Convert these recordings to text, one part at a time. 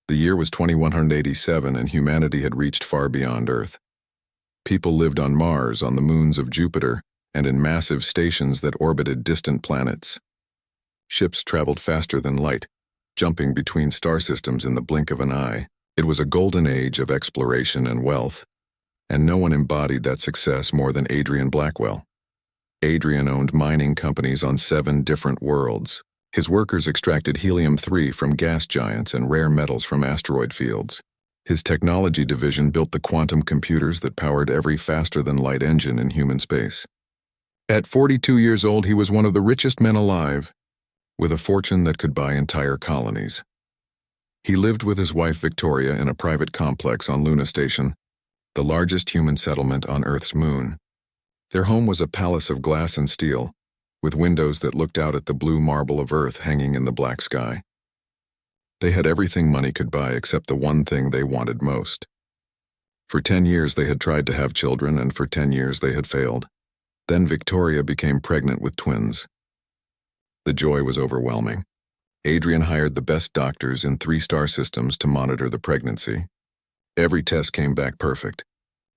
The year was 2187 and humanity had reached far beyond Earth. People lived on Mars, on the moons of Jupiter, and in massive stations that orbited distant planets. Ships traveled faster than light, jumping between star systems in the blink of an eye. It was a golden age of exploration and wealth, and no one embodied that success more than Adrian Blackwell. Adrian owned mining companies on 7 different worlds. His workers extracted helium-3 from gas giants and rare metals from asteroid fields. His technology division built the quantum computers that powered every faster-than-light engine in human space. At 42 years old, he was one of the richest men alive, with a fortune that could buy entire colonies. He lived with his wife Victoria in a private complex on Luna Station, the largest human settlement on Earth's moon. Their home was a palace of glass and steel, with windows that looked out at the blue marble of Earth hanging in the black sky. They had everything money could buy except the one thing they wanted most. For 10 years they had tried to have children, and for 10 years they had failed. Then Victoria became pregnant with twins. The joy was overwhelming. Adrian hired the best doctors in 3 star systems to monitor the pregnancy. Every test came back perfect.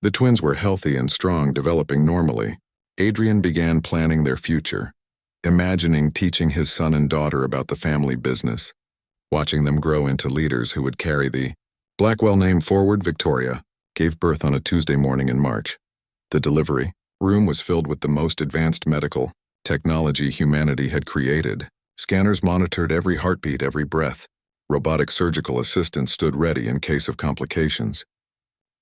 The twins were healthy and strong, developing normally. Adrian began planning their future, imagining teaching his son and daughter about the family business, watching them grow into leaders who would carry the Blackwell name forward. Victoria gave birth on a Tuesday morning in March. The delivery room was filled with the most advanced medical technology humanity had created. Scanners monitored every heartbeat, every breath. Robotic surgical assistants stood ready in case of complications.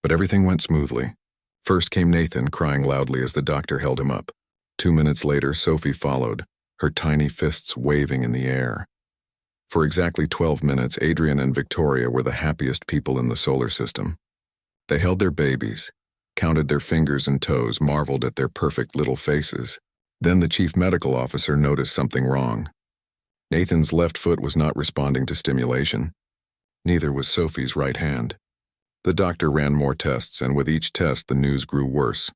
But everything went smoothly. First came Nathan, crying loudly as the doctor held him up. 2 minutes later, Sophie followed, her tiny fists waving in the air. For exactly 12 minutes, Adrian and Victoria were the happiest people in the solar system. They held their babies, counted their fingers and toes, marveled at their perfect little faces. Then the chief medical officer noticed something wrong. Nathan's left foot was not responding to stimulation. Neither was Sophie's right hand. The doctor ran more tests, and with each test the news grew worse.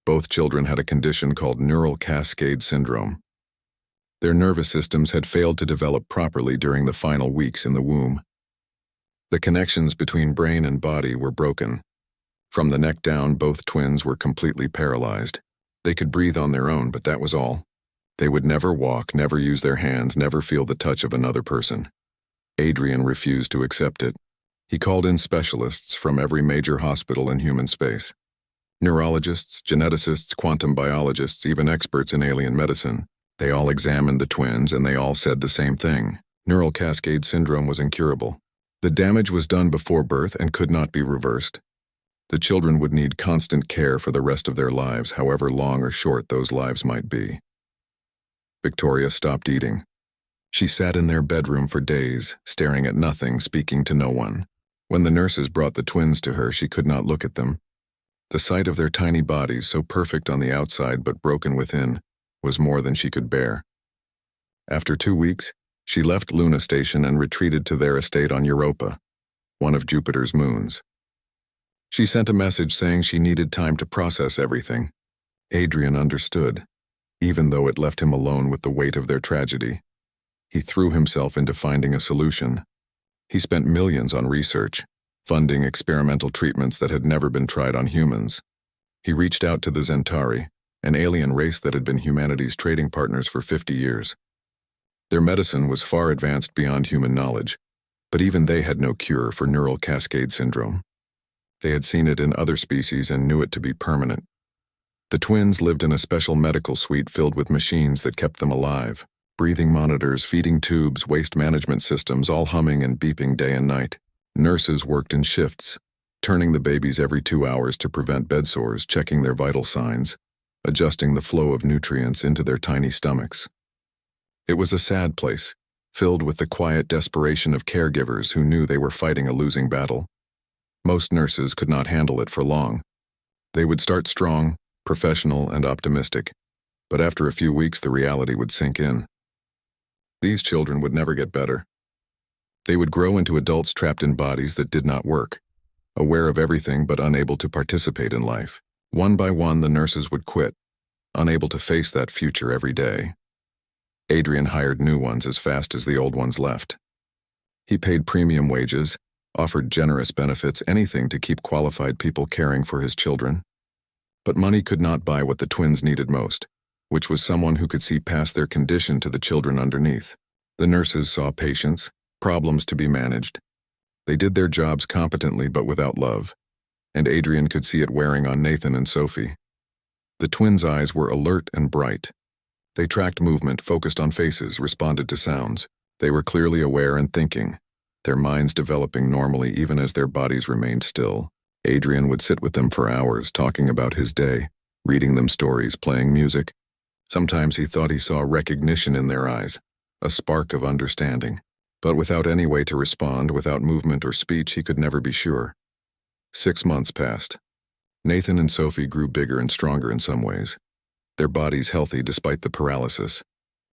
Both children had a condition called neural cascade syndrome. Their nervous systems had failed to develop properly during the final weeks in the womb. The connections between brain and body were broken. From the neck down, both twins were completely paralyzed. They could breathe on their own, but that was all. They would never walk, never use their hands, never feel the touch of another person. Adrian refused to accept it. He called in specialists from every major hospital in human space. Neurologists, geneticists, quantum biologists, even experts in alien medicine. They all examined the twins, and they all said the same thing. Neural cascade syndrome was incurable. The damage was done before birth and could not be reversed. The children would need constant care for the rest of their lives, however long or short those lives might be. Victoria stopped eating. She sat in their bedroom for days, staring at nothing, speaking to no one. When the nurses brought the twins to her, she could not look at them. The sight of their tiny bodies, so perfect on the outside but broken within, was more than she could bear. After 2 weeks, she left Luna Station and retreated to their estate on Europa, one of Jupiter's moons. She sent a message saying she needed time to process everything. Adrian understood, even though it left him alone with the weight of their tragedy. He threw himself into finding a solution. He spent millions on research, funding experimental treatments that had never been tried on humans. He reached out to the Zentari, an alien race that had been humanity's trading partners for 50 years. Their medicine was far advanced beyond human knowledge, but even they had no cure for neural cascade syndrome. They had seen it in other species and knew it to be permanent. The twins lived in a special medical suite filled with machines that kept them alive. Breathing monitors, feeding tubes, waste management systems, all humming and beeping day and night. Nurses worked in shifts, turning the babies every 2 hours to prevent bed sores, checking their vital signs, adjusting the flow of nutrients into their tiny stomachs. It was a sad place, filled with the quiet desperation of caregivers who knew they were fighting a losing battle. Most nurses could not handle it for long. They would start strong, professional, and optimistic, but after a few weeks the reality would sink in. These children would never get better. They would grow into adults trapped in bodies that did not work, aware of everything but unable to participate in life. One by one, the nurses would quit, unable to face that future every day. Adrian hired new ones as fast as the old ones left. He paid premium wages, offered generous benefits, anything to keep qualified people caring for his children. But money could not buy what the twins needed most, which was someone who could see past their condition to the children underneath. The nurses saw patients, problems to be managed. They did their jobs competently but without love, and Adrian could see it wearing on Nathan and Sophie. The twins' eyes were alert and bright. They tracked movement, focused on faces, responded to sounds. They were clearly aware and thinking, their minds developing normally even as their bodies remained still. Adrian would sit with them for hours, talking about his day, reading them stories, playing music. Sometimes he thought he saw recognition in their eyes, a spark of understanding. But without any way to respond, without movement or speech, he could never be sure. 6 months passed. Nathan and Sophie grew bigger and stronger in some ways, their bodies healthy despite the paralysis.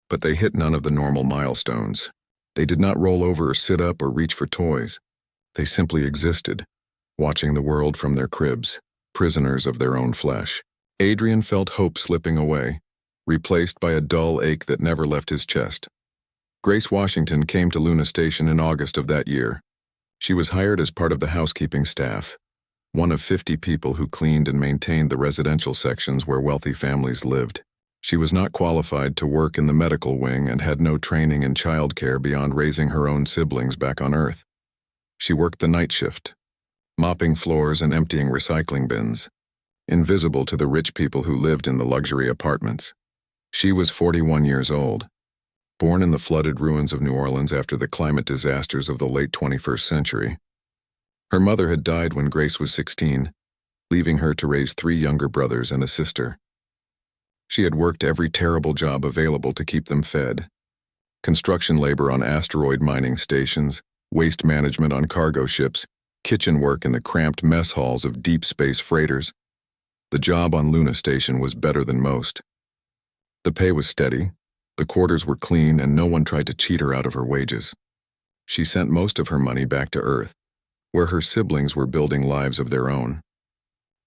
But they hit none of the normal milestones. They did not roll over or sit up or reach for toys. They simply existed, watching the world from their cribs, prisoners of their own flesh. Adrian felt hope slipping away, replaced by a dull ache that never left his chest. Grace Washington came to Luna Station in August of that year. She was hired as part of the housekeeping staff, one of 50 people who cleaned and maintained the residential sections where wealthy families lived. She was not qualified to work in the medical wing and had no training in childcare beyond raising her own siblings back on Earth. She worked the night shift, mopping floors and emptying recycling bins, invisible to the rich people who lived in the luxury apartments. She was 41 years old, born in the flooded ruins of New Orleans after the climate disasters of the late 21st century. Her mother had died when Grace was 16, leaving her to raise 3 younger brothers and a sister. She had worked every terrible job available to keep them fed. Construction labor on asteroid mining stations, waste management on cargo ships, kitchen work in the cramped mess halls of deep space freighters. The job on Luna Station was better than most. The pay was steady, the quarters were clean, and no one tried to cheat her out of her wages. She sent most of her money back to Earth, where her siblings were building lives of their own.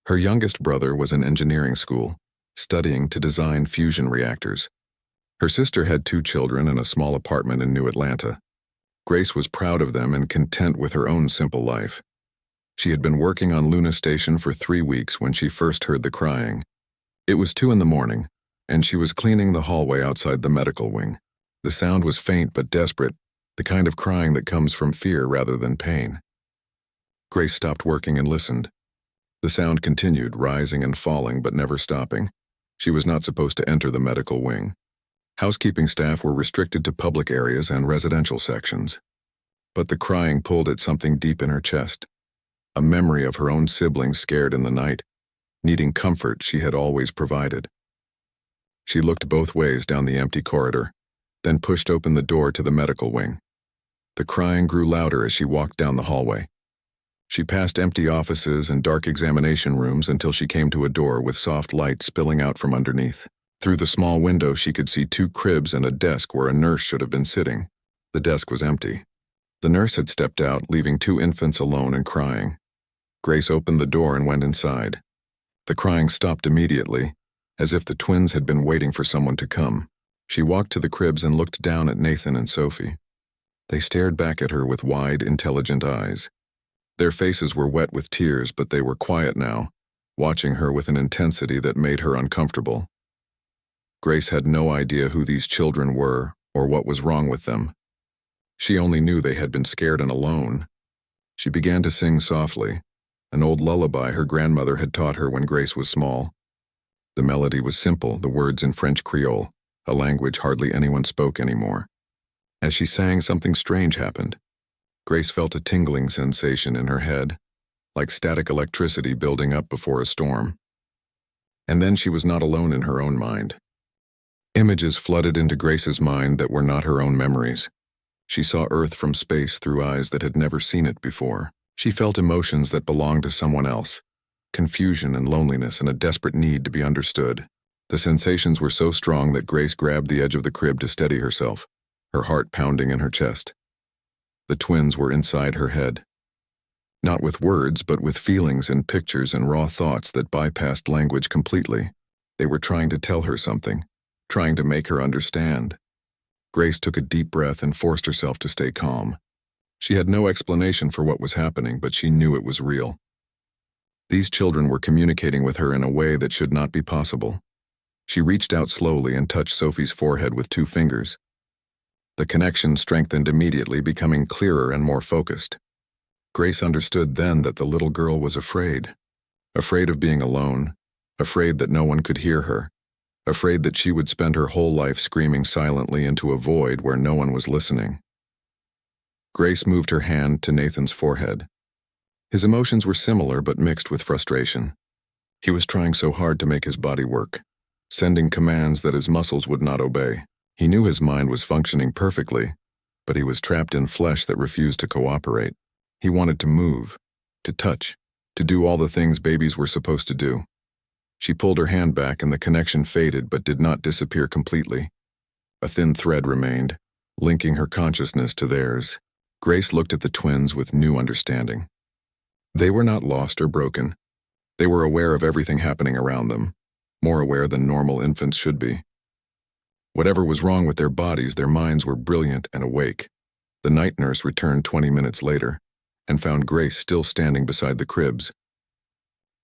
Her youngest brother was in engineering school, studying to design fusion reactors. Her sister had 2 children and a small apartment in New Atlanta. Grace was proud of them and content with her own simple life. She had been working on Luna Station for 3 weeks when she first heard the crying. It was 2 a.m, and she was cleaning the hallway outside the medical wing. The sound was faint but desperate, the kind of crying that comes from fear rather than pain. Grace stopped working and listened. The sound continued, rising and falling but never stopping. She was not supposed to enter the medical wing. Housekeeping staff were restricted to public areas and residential sections. But the crying pulled at something deep in her chest, a memory of her own siblings scared in the night, needing comfort she had always provided. She looked both ways down the empty corridor, then pushed open the door to the medical wing. The crying grew louder as she walked down the hallway. She passed empty offices and dark examination rooms until she came to a door with soft light spilling out from underneath. Through the small window, she could see 2 cribs and a desk where a nurse should have been sitting. The desk was empty. The nurse had stepped out, leaving 2 infants alone and crying. Grace opened the door and went inside. The crying stopped immediately, as if the twins had been waiting for someone to come. She walked to the cribs and looked down at Nathan and Sophie. They stared back at her with wide, intelligent eyes. Their faces were wet with tears, but they were quiet now, watching her with an intensity that made her uncomfortable. Grace had no idea who these children were or what was wrong with them. She only knew they had been scared and alone. She began to sing softly, an old lullaby her grandmother had taught her when Grace was small. The melody was simple, the words in French Creole, a language hardly anyone spoke anymore. As she sang, something strange happened. Grace felt a tingling sensation in her head, like static electricity building up before a storm. And then she was not alone in her own mind. Images flooded into Grace's mind that were not her own memories. She saw Earth from space through eyes that had never seen it before. She felt emotions that belonged to someone else, confusion and loneliness and a desperate need to be understood. The sensations were so strong that Grace grabbed the edge of the crib to steady herself, her heart pounding in her chest. The twins were inside her head. Not with words, but with feelings and pictures and raw thoughts that bypassed language completely. They were trying to tell her something, trying to make her understand. Grace took a deep breath and forced herself to stay calm. She had no explanation for what was happening, but she knew it was real. These children were communicating with her in a way that should not be possible. She reached out slowly and touched Sophie's forehead with 2 fingers. The connection strengthened immediately, becoming clearer and more focused. Grace understood then that the little girl was afraid. Afraid of being alone, afraid that no one could hear her, afraid that she would spend her whole life screaming silently into a void where no one was listening. Grace moved her hand to Nathan's forehead. His emotions were similar but mixed with frustration. He was trying so hard to make his body work, sending commands that his muscles would not obey. He knew his mind was functioning perfectly, but he was trapped in flesh that refused to cooperate. He wanted to move, to touch, to do all the things babies were supposed to do. She pulled her hand back and the connection faded but did not disappear completely. A thin thread remained, linking her consciousness to theirs. Grace looked at the twins with new understanding. They were not lost or broken. They were aware of everything happening around them, more aware than normal infants should be. Whatever was wrong with their bodies, their minds were brilliant and awake. The night nurse returned 20 minutes later and found Grace still standing beside the cribs.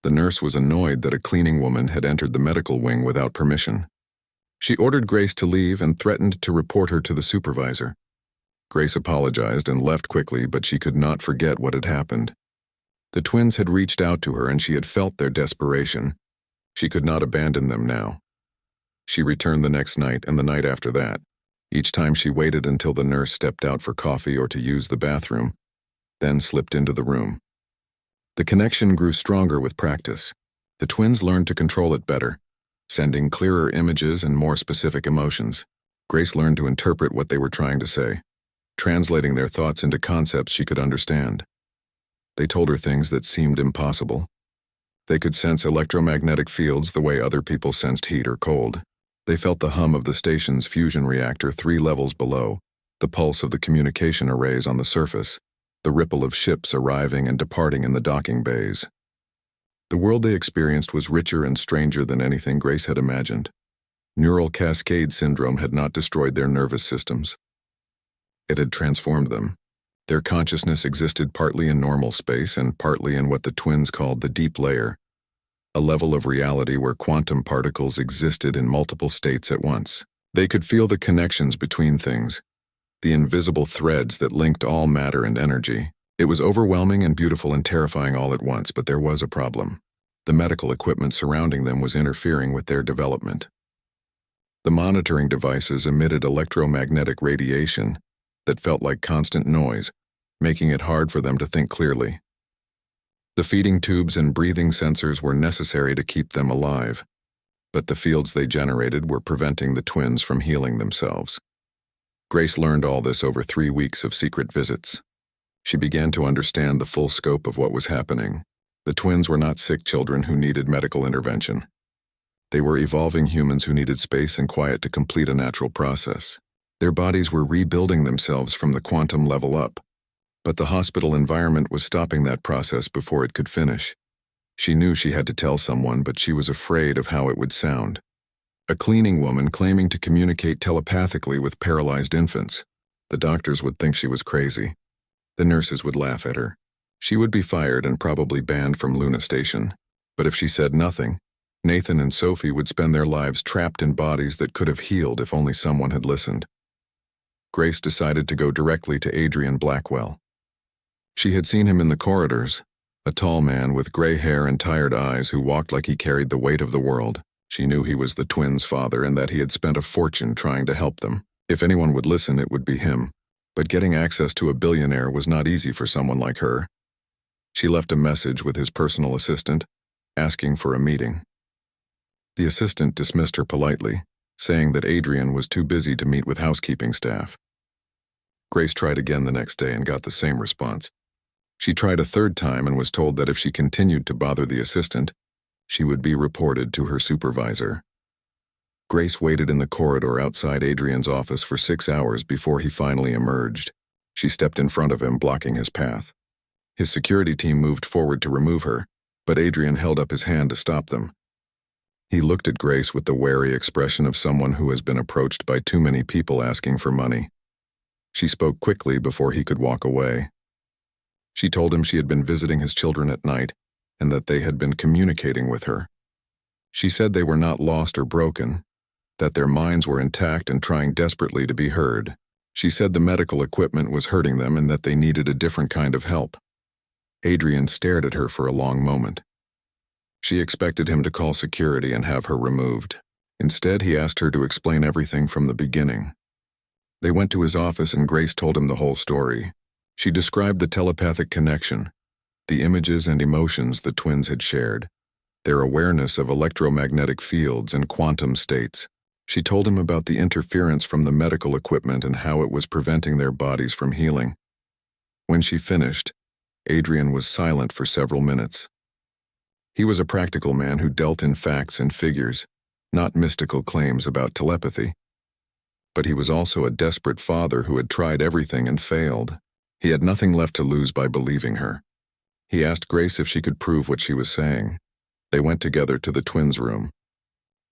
The nurse was annoyed that a cleaning woman had entered the medical wing without permission. She ordered Grace to leave and threatened to report her to the supervisor. Grace apologized and left quickly, but she could not forget what had happened. The twins had reached out to her and she had felt their desperation. She could not abandon them now. She returned the next night and the night after that. Each time she waited until the nurse stepped out for coffee or to use the bathroom, then slipped into the room. The connection grew stronger with practice. The twins learned to control it better, sending clearer images and more specific emotions. Grace learned to interpret what they were trying to say, translating their thoughts into concepts she could understand. They told her things that seemed impossible. They could sense electromagnetic fields the way other people sensed heat or cold. They felt the hum of the station's fusion reactor 3 levels below, the pulse of the communication arrays on the surface, the ripple of ships arriving and departing in the docking bays. The world they experienced was richer and stranger than anything Grace had imagined. Neural cascade syndrome had not destroyed their nervous systems. It had transformed them. Their consciousness existed partly in normal space and partly in what the twins called the deep layer, a level of reality where quantum particles existed in multiple states at once. They could feel the connections between things, the invisible threads that linked all matter and energy. It was overwhelming and beautiful and terrifying all at once, but there was a problem. The medical equipment surrounding them was interfering with their development. The monitoring devices emitted electromagnetic radiation that felt like constant noise, making it hard for them to think clearly. The feeding tubes and breathing sensors were necessary to keep them alive, but the fields they generated were preventing the twins from healing themselves. Grace learned all this over 3 weeks of secret visits. She began to understand the full scope of what was happening. The twins were not sick children who needed medical intervention. They were evolving humans who needed space and quiet to complete a natural process. Their bodies were rebuilding themselves from the quantum level up, but the hospital environment was stopping that process before it could finish. She knew she had to tell someone, but she was afraid of how it would sound. A cleaning woman claiming to communicate telepathically with paralyzed infants. The doctors would think she was crazy. The nurses would laugh at her. She would be fired and probably banned from Luna Station. But if she said nothing, Nathan and Sophie would spend their lives trapped in bodies that could have healed if only someone had listened. Grace decided to go directly to Adrian Blackwell. She had seen him in the corridors, a tall man with gray hair and tired eyes who walked like he carried the weight of the world. She knew he was the twins' father and that he had spent a fortune trying to help them. If anyone would listen, it would be him. But getting access to a billionaire was not easy for someone like her. She left a message with his personal assistant, asking for a meeting. The assistant dismissed her politely, saying that Adrian was too busy to meet with housekeeping staff. Grace tried again the next day and got the same response. She tried a third time and was told that if she continued to bother the assistant, she would be reported to her supervisor. Grace waited in the corridor outside Adrian's office for 6 hours before he finally emerged. She stepped in front of him, blocking his path. His security team moved forward to remove her, but Adrian held up his hand to stop them. He looked at Grace with the wary expression of someone who has been approached by too many people asking for money. She spoke quickly before he could walk away. She told him she had been visiting his children at night and that they had been communicating with her. She said they were not lost or broken, that their minds were intact and trying desperately to be heard. She said the medical equipment was hurting them and that they needed a different kind of help. Adrian stared at her for a long moment. She expected him to call security and have her removed. Instead, he asked her to explain everything from the beginning. They went to his office and Grace told him the whole story. She described the telepathic connection, the images and emotions the twins had shared, their awareness of electromagnetic fields and quantum states. She told him about the interference from the medical equipment and how it was preventing their bodies from healing. When she finished, Adrian was silent for several minutes. He was a practical man who dealt in facts and figures, not mystical claims about telepathy. But he was also a desperate father who had tried everything and failed. He had nothing left to lose by believing her. He asked Grace if she could prove what she was saying. They went together to the twins' room.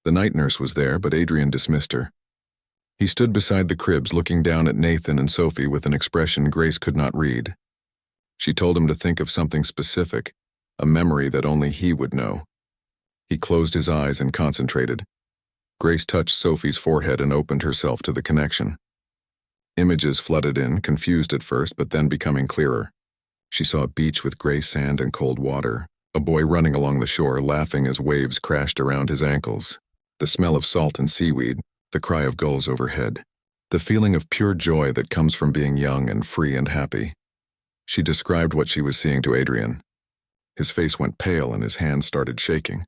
The night nurse was there, but Adrian dismissed her. He stood beside the cribs looking down at Nathan and Sophie with an expression Grace could not read. She told him to think of something specific, a memory that only he would know. He closed his eyes and concentrated. Grace touched Sophie's forehead and opened herself to the connection. Images flooded in, confused at first, but then becoming clearer. She saw a beach with gray sand and cold water, a boy running along the shore laughing as waves crashed around his ankles, the smell of salt and seaweed, the cry of gulls overhead, the feeling of pure joy that comes from being young and free and happy. She described what she was seeing to Adrian. His face went pale and his hands started shaking.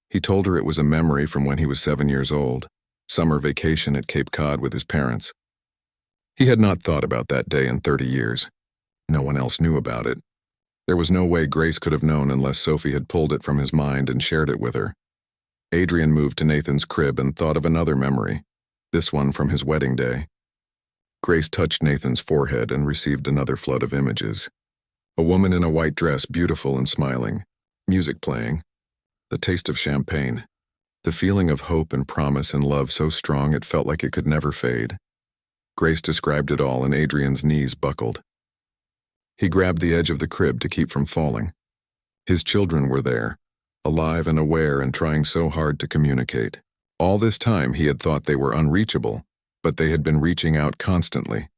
He told her it was a memory from when he was 7 years old, summer vacation at Cape Cod with his parents. He had not thought about that day in 30 years. No one else knew about it. There was no way Grace could have known unless Sophie had pulled it from his mind and shared it with her. Adrian moved to Nathan's crib and thought of another memory, this one from his wedding day. Grace touched Nathan's forehead and received another flood of images. A woman in a white dress, beautiful and smiling, music playing, the taste of champagne, the feeling of hope and promise and love so strong it felt like it could never fade. Grace described it all and Adrian's knees buckled. He grabbed the edge of the crib to keep from falling. His children were there, alive and aware and trying so hard to communicate. All this time he had thought they were unreachable, but they had been reaching out constantly.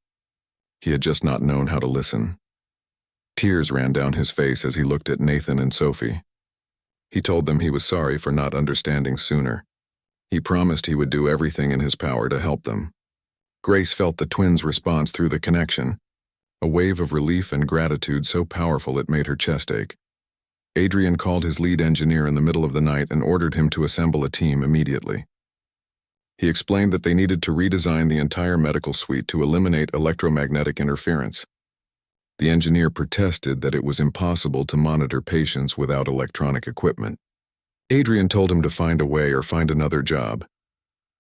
He had just not known how to listen. Tears ran down his face as he looked at Nathan and Sophie. He told them he was sorry for not understanding sooner. He promised he would do everything in his power to help them. Grace felt the twins' response through the connection, a wave of relief and gratitude so powerful it made her chest ache. Adrian called his lead engineer in the middle of the night and ordered him to assemble a team immediately. He explained that they needed to redesign the entire medical suite to eliminate electromagnetic interference. The engineer protested that it was impossible to monitor patients without electronic equipment. Adrian told him to find a way or find another job.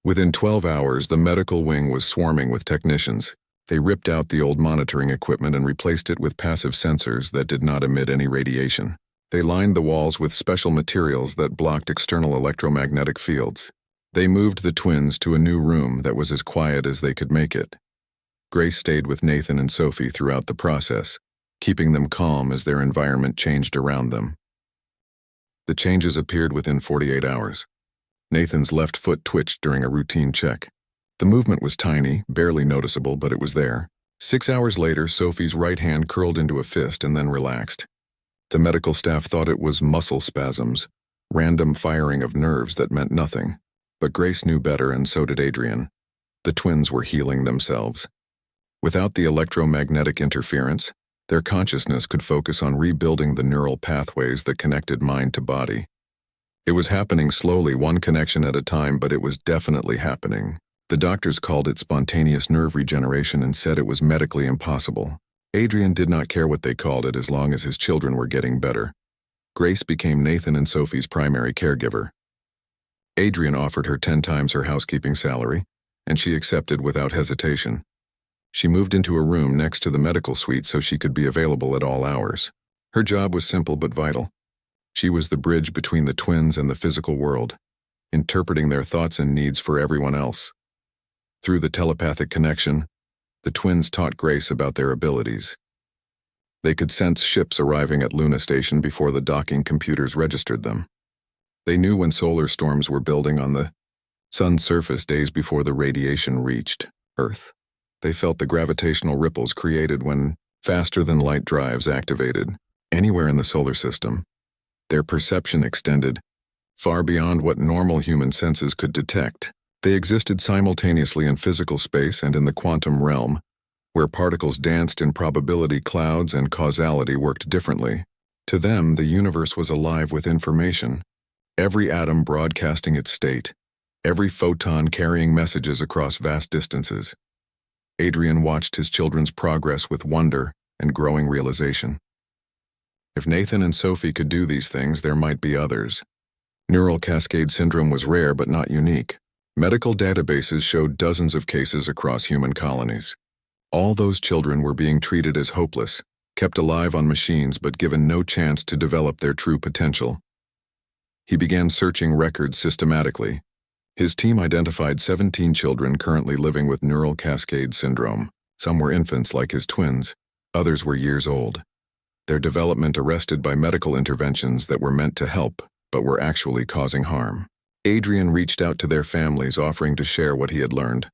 Within 12 hours, the medical wing was swarming with technicians. They ripped out the old monitoring equipment and replaced it with passive sensors that did not emit any radiation. They lined the walls with special materials that blocked external electromagnetic fields. They moved the twins to a new room that was as quiet as they could make it. Grace stayed with Nathan and Sophie throughout the process, keeping them calm as their environment changed around them. The changes appeared within 48 hours. Nathan's left foot twitched during a routine check. The movement was tiny, barely noticeable, but it was there. 6 hours later, Sophie's right hand curled into a fist and then relaxed. The medical staff thought it was muscle spasms, random firing of nerves that meant nothing. But Grace knew better, and so did Adrian. The twins were healing themselves. Without the electromagnetic interference, their consciousness could focus on rebuilding the neural pathways that connected mind to body. It was happening slowly, one connection at a time, but it was definitely happening. The doctors called it spontaneous nerve regeneration and said it was medically impossible. Adrian did not care what they called it as long as his children were getting better. Grace became Nathan and Sophie's primary caregiver. Adrian offered her 10 times her housekeeping salary, and she accepted without hesitation. She moved into a room next to the medical suite so she could be available at all hours. Her job was simple but vital. She was the bridge between the twins and the physical world, interpreting their thoughts and needs for everyone else. Through the telepathic connection, The twins taught Grace about their abilities. They could sense ships arriving at Luna Station before the docking computers registered them. They knew when solar storms were building on the sun's surface days before the radiation reached Earth. They felt the gravitational ripples created when faster-than-light drives activated anywhere in the solar system. Their perception extended far beyond what normal human senses could detect. They existed simultaneously in physical space and in the quantum realm, where particles danced in probability clouds and causality worked differently. To them, the universe was alive with information, every atom broadcasting its state, every photon carrying messages across vast distances. Adrian watched his children's progress with wonder and growing realization. If Nathan and Sophie could do these things, there might be others. Neural cascade syndrome was rare but not unique. Medical databases showed dozens of cases across human colonies. All those children were being treated as hopeless, kept alive on machines but given no chance to develop their true potential. He began searching records systematically. His team identified 17 children currently living with neural cascade syndrome. Some were infants like his twins, others were years old. Their development arrested by medical interventions that were meant to help, but were actually causing harm. Adrian reached out to their families offering to share what he had learned.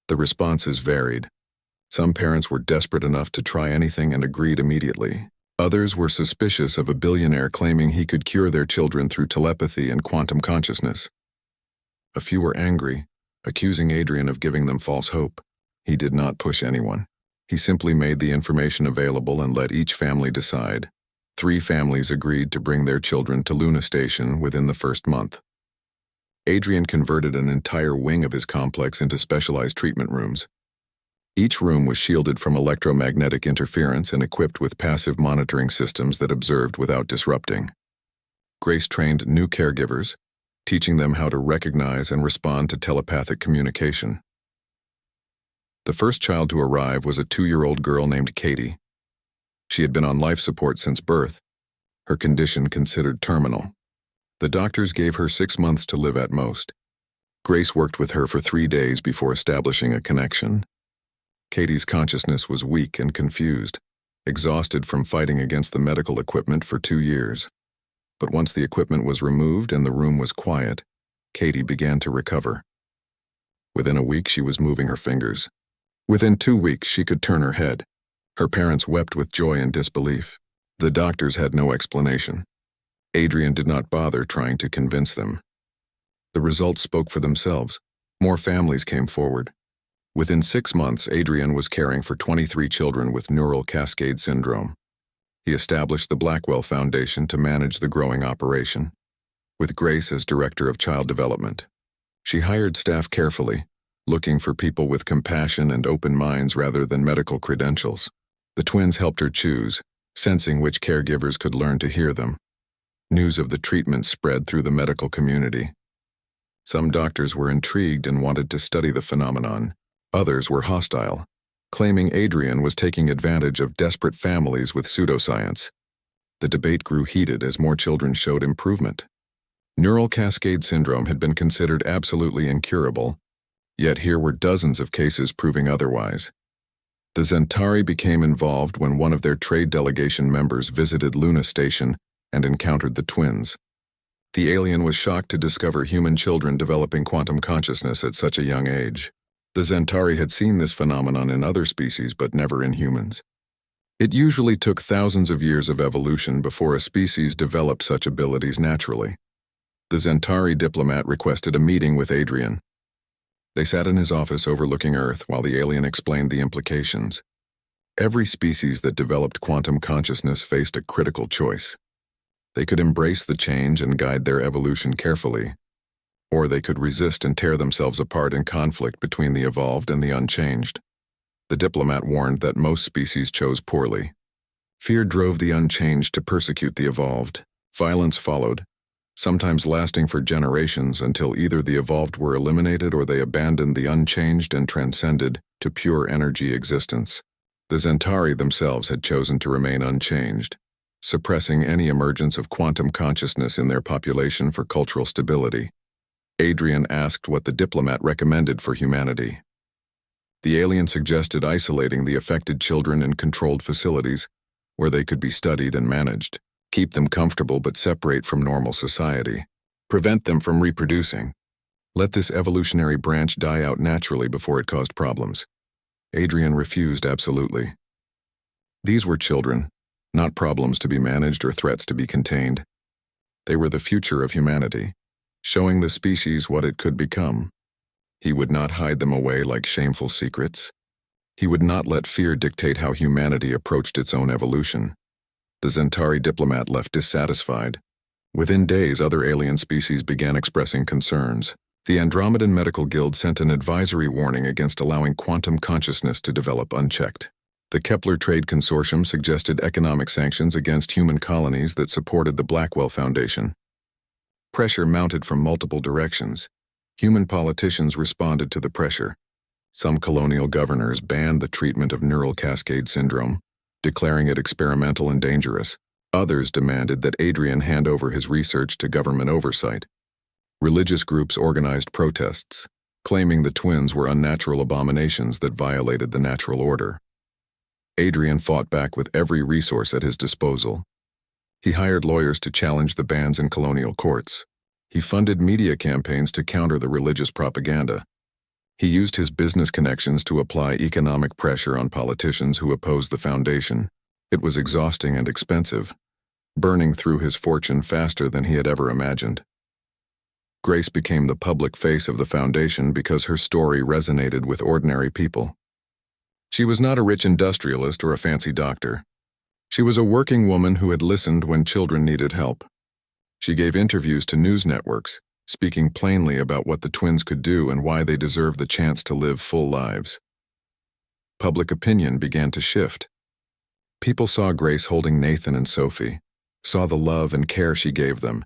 The responses varied. Some parents were desperate enough to try anything and agreed immediately. Others were suspicious of a billionaire claiming he could cure their children through telepathy and quantum consciousness. A few were angry, accusing Adrian of giving them false hope. He did not push anyone. He simply made the information available and let each family decide. 3 families agreed to bring their children to Luna Station within the first month. Adrian converted an entire wing of his complex into specialized treatment rooms. Each room was shielded from electromagnetic interference and equipped with passive monitoring systems that observed without disrupting. Grace trained new caregivers, teaching them how to recognize and respond to telepathic communication. The first child to arrive was a 2-year-old girl named Katie. She had been on life support since birth, her condition considered terminal. The doctors gave her 6 months to live at most. Grace worked with her for 3 days before establishing a connection. Katie's consciousness was weak and confused, exhausted from fighting against the medical equipment for 2 years. But once the equipment was removed and the room was quiet, Katie began to recover. Within a week, she was moving her fingers. Within 2 weeks, she could turn her head. Her parents wept with joy and disbelief. The doctors had no explanation. Adrian did not bother trying to convince them. The results spoke for themselves. More families came forward. Within 6 months, Adrian was caring for 23 children with neural cascade syndrome. He established the Blackwell Foundation to manage the growing operation, with Grace as director of child development. She hired staff carefully, looking for people with compassion and open minds rather than medical credentials. The twins helped her choose, sensing which caregivers could learn to hear them. News of the treatment spread through the medical community. Some doctors were intrigued and wanted to study the phenomenon. Others were hostile, claiming Adrian was taking advantage of desperate families with pseudoscience. The debate grew heated as more children showed improvement. Neural cascade syndrome had been considered absolutely incurable, yet here were dozens of cases proving otherwise. The Centauri became involved when one of their trade delegation members visited Luna Station and encountered the twins. The alien was shocked to discover human children developing quantum consciousness at such a young age. The Centauri had seen this phenomenon in other species but never in humans. It usually took thousands of years of evolution before a species developed such abilities naturally. The Centauri diplomat requested a meeting with Adrian. They sat in his office overlooking Earth while the alien explained the implications. Every species that developed quantum consciousness faced a critical choice. They could embrace the change and guide their evolution carefully, or they could resist and tear themselves apart in conflict between the evolved and the unchanged. The diplomat warned that most species chose poorly. Fear drove the unchanged to persecute the evolved. Violence followed, sometimes lasting for generations until either the evolved were eliminated or they abandoned the unchanged and transcended to pure energy existence. The Centauri themselves had chosen to remain unchanged, suppressing any emergence of quantum consciousness in their population for cultural stability. Adrian asked what the diplomat recommended for humanity. The alien suggested isolating the affected children in controlled facilities where they could be studied and managed, keep them comfortable but separate from normal society, prevent them from reproducing, let this evolutionary branch die out naturally before it caused problems. Adrian refused absolutely. These were children, not problems to be managed or threats to be contained. They were the future of humanity, showing the species what it could become. He would not hide them away like shameful secrets. He would not let fear dictate how humanity approached its own evolution. The Zentari diplomat left dissatisfied. Within days, other alien species began expressing concerns. The Andromedan Medical Guild sent an advisory warning against allowing quantum consciousness to develop unchecked. The Kepler Trade Consortium suggested economic sanctions against human colonies that supported the Blackwell Foundation. Pressure mounted from multiple directions. Human politicians responded to the pressure. Some colonial governors banned the treatment of neural cascade syndrome, declaring it experimental and dangerous. Others demanded that Adrian hand over his research to government oversight. Religious groups organized protests, claiming the twins were unnatural abominations that violated the natural order. Adrian fought back with every resource at his disposal. He hired lawyers to challenge the bans in colonial courts. He funded media campaigns to counter the religious propaganda. He used his business connections to apply economic pressure on politicians who opposed the foundation. It was exhausting and expensive, burning through his fortune faster than he had ever imagined. Grace became the public face of the foundation because her story resonated with ordinary people. She was not a rich industrialist or a fancy doctor. She was a working woman who had listened when children needed help. She gave interviews to news networks, speaking plainly about what the twins could do and why they deserved the chance to live full lives. Public opinion began to shift. People saw Grace holding Nathan and Sophie, saw the love and care she gave them,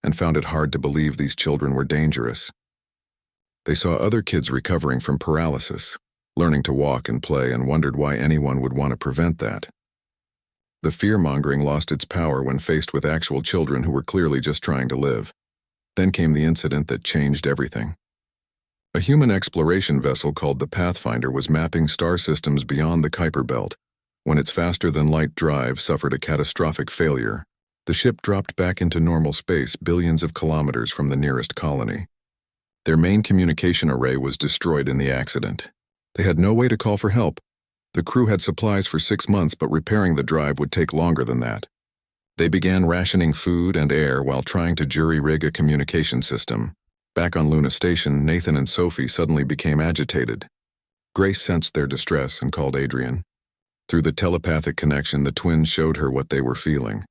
and found it hard to believe these children were dangerous. They saw other kids recovering from paralysis, learning to walk and play, and wondered why anyone would want to prevent that. The fear-mongering lost its power when faced with actual children who were clearly just trying to live. Then came the incident that changed everything. A human exploration vessel called the Pathfinder was mapping star systems beyond the Kuiper Belt when its faster-than-light drive suffered a catastrophic failure. The ship dropped back into normal space billions of kilometers from the nearest colony. Their main communication array was destroyed in the accident. They had no way to call for help. The crew had supplies for 6 months, but repairing the drive would take longer than that. They began rationing food and air while trying to jury-rig a communication system. Back on Luna Station, Nathan and Sophie suddenly became agitated. Grace sensed their distress and called Adrian. Through the telepathic connection, the twins showed her what they were feeling.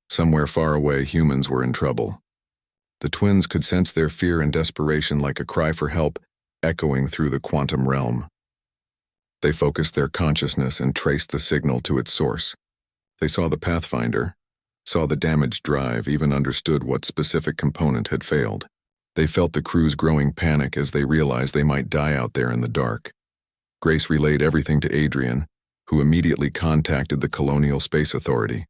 Somewhere far away, humans were in trouble. The twins could sense their fear and desperation like a cry for help, echoing through the quantum realm. They focused their consciousness and traced the signal to its source. They saw the Pathfinder, saw the damaged drive, even understood what specific component had failed. They felt the crew's growing panic as they realized they might die out there in the dark. Grace relayed everything to Adrian, who immediately contacted the Colonial Space Authority.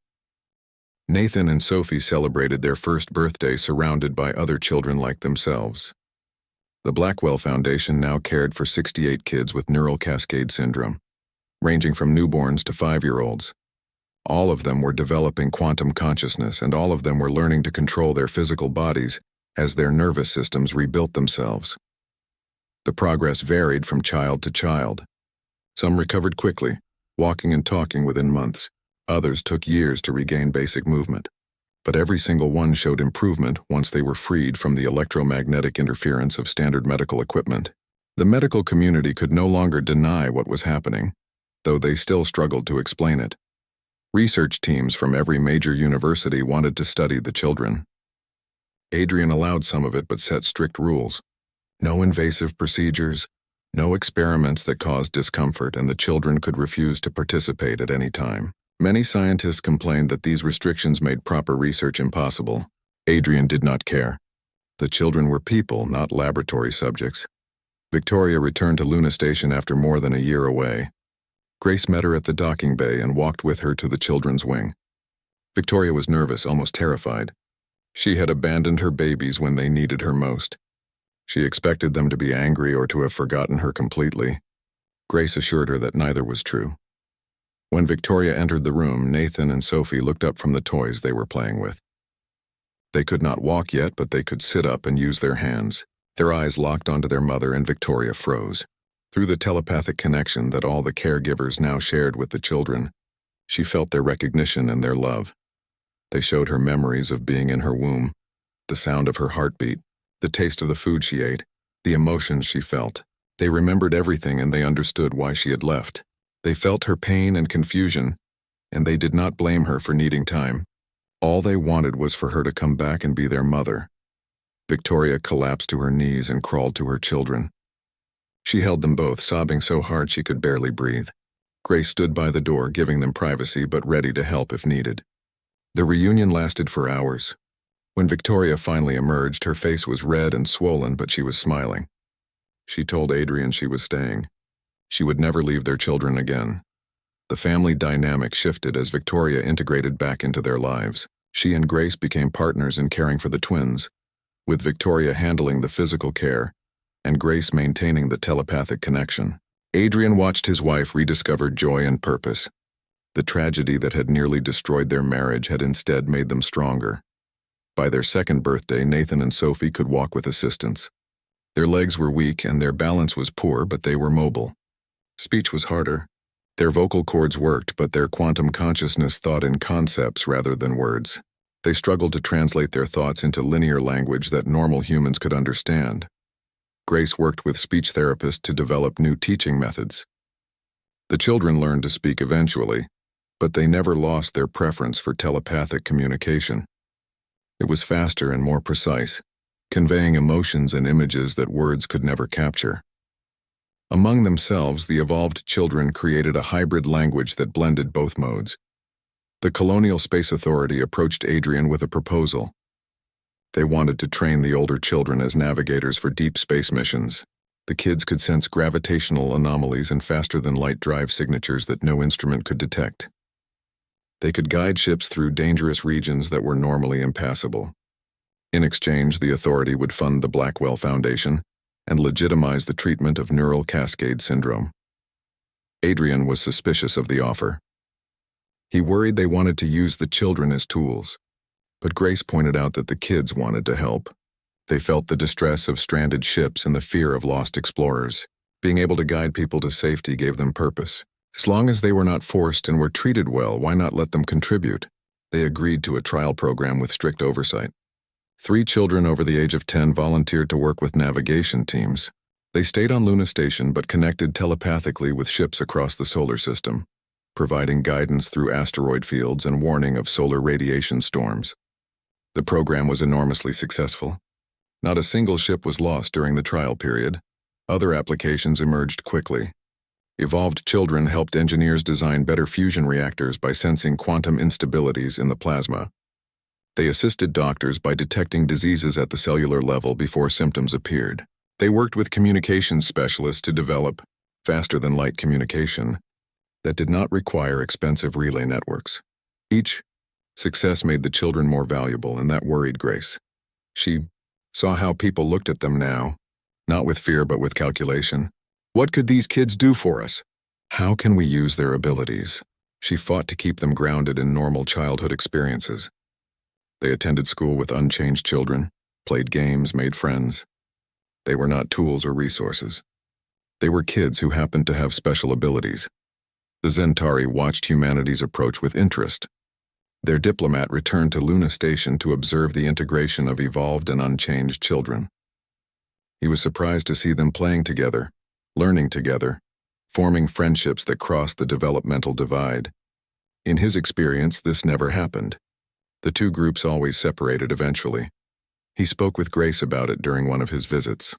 Nathan and Sophie celebrated their first birthday surrounded by other children like themselves. The Blackwell Foundation now cared for 68 kids with neural cascade syndrome, ranging from newborns to 5-year-olds. All of them were developing quantum consciousness, and all of them were learning to control their physical bodies as their nervous systems rebuilt themselves. The progress varied from child to child. Some recovered quickly, walking and talking within months. Others took years to regain basic movement. But every single one showed improvement once they were freed from the electromagnetic interference of standard medical equipment. The medical community could no longer deny what was happening, though they still struggled to explain it. Research teams from every major university wanted to study the children. Adrian allowed some of it but set strict rules. No invasive procedures, no experiments that caused discomfort, and the children could refuse to participate at any time. Many scientists complained that these restrictions made proper research impossible. Adrian did not care. The children were people, not laboratory subjects. Victoria returned to Luna Station after more than a year away. Grace met her at the docking bay and walked with her to the children's wing. Victoria was nervous, almost terrified. She had abandoned her babies when they needed her most. She expected them to be angry or to have forgotten her completely. Grace assured her that neither was true. When Victoria entered the room, Nathan and Sophie looked up from the toys they were playing with. They could not walk yet, but they could sit up and use their hands. Their eyes locked onto their mother, and Victoria froze. Through the telepathic connection that all the caregivers now shared with the children, she felt their recognition and their love. They showed her memories of being in her womb, the sound of her heartbeat, the taste of the food she ate, the emotions she felt. They remembered everything, and they understood why she had left. They felt her pain and confusion, and they did not blame her for needing time. All they wanted was for her to come back and be their mother. Victoria collapsed to her knees and crawled to her children. She held them both, sobbing so hard she could barely breathe. Grace stood by the door, giving them privacy but ready to help if needed. The reunion lasted for hours. When Victoria finally emerged, her face was red and swollen, but she was smiling. She told Adrian she was staying. She would never leave their children again. The family dynamic shifted as Victoria integrated back into their lives. She and Grace became partners in caring for the twins, with Victoria handling the physical care and Grace maintaining the telepathic connection. Adrian watched his wife rediscover joy and purpose. The tragedy that had nearly destroyed their marriage had instead made them stronger. By their second birthday, Nathan and Sophie could walk with assistance. Their legs were weak and their balance was poor, but they were mobile. Speech was harder. Their vocal cords worked, but their quantum consciousness thought in concepts rather than words. They struggled to translate their thoughts into linear language that normal humans could understand. Grace worked with speech therapists to develop new teaching methods. The children learned to speak eventually, but they never lost their preference for telepathic communication. It was faster and more precise, conveying emotions and images that words could never capture. Among themselves, the evolved children created a hybrid language that blended both modes. The Colonial Space Authority approached Adrian with a proposal. They wanted to train the older children as navigators for deep space missions. The kids could sense gravitational anomalies and faster-than-light drive signatures that no instrument could detect. They could guide ships through dangerous regions that were normally impassable. In exchange, the authority would fund the Blackwell Foundation and legitimize the treatment of neural cascade syndrome. Adrian was suspicious of the offer. He worried they wanted to use the children as tools, but Grace pointed out that the kids wanted to help. They felt the distress of stranded ships and the fear of lost explorers. Being able to guide people to safety gave them purpose. As long as they were not forced and were treated well, why not let them contribute? They agreed to a trial program with strict oversight. 3 children over the age of 10 volunteered to work with navigation teams. They stayed on Luna Station but connected telepathically with ships across the solar system, providing guidance through asteroid fields and warning of solar radiation storms. The program was enormously successful. Not a single ship was lost during the trial period. Other applications emerged quickly. Evolved children helped engineers design better fusion reactors by sensing quantum instabilities in the plasma. They assisted doctors by detecting diseases at the cellular level before symptoms appeared. They worked with communications specialists to develop faster-than-light communication that did not require expensive relay networks. Each success made the children more valuable, and that worried Grace. She saw how people looked at them now, not with fear but with calculation. What could these kids do for us? How can we use their abilities? She fought to keep them grounded in normal childhood experiences. They attended school with unchanged children, played games, made friends. They were not tools or resources. They were kids who happened to have special abilities. The Zentari watched humanity's approach with interest. Their diplomat returned to Luna Station to observe the integration of evolved and unchanged children. He was surprised to see them playing together, learning together, forming friendships that crossed the developmental divide. In his experience, this never happened. The two groups always separated eventually. He spoke with Grace about it during one of his visits.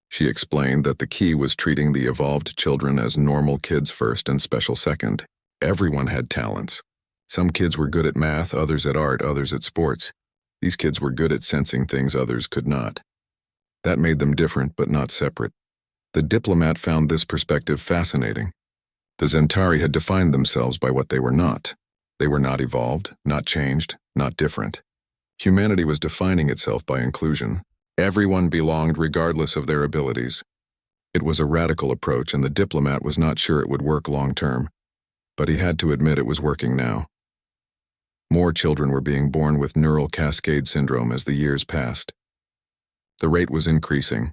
She explained that the key was treating the evolved children as normal kids first and special second. Everyone had talents. Some kids were good at math, others at art, others at sports. These kids were good at sensing things others could not. That made them different but not separate. The diplomat found this perspective fascinating. The Zentari had defined themselves by what they were not. They were not evolved, not changed, not different. Humanity was defining itself by inclusion. Everyone belonged regardless of their abilities. It was a radical approach, and the diplomat was not sure it would work long term, but he had to admit it was working now. More children were being born with neural cascade syndrome as the years passed. The rate was increasing,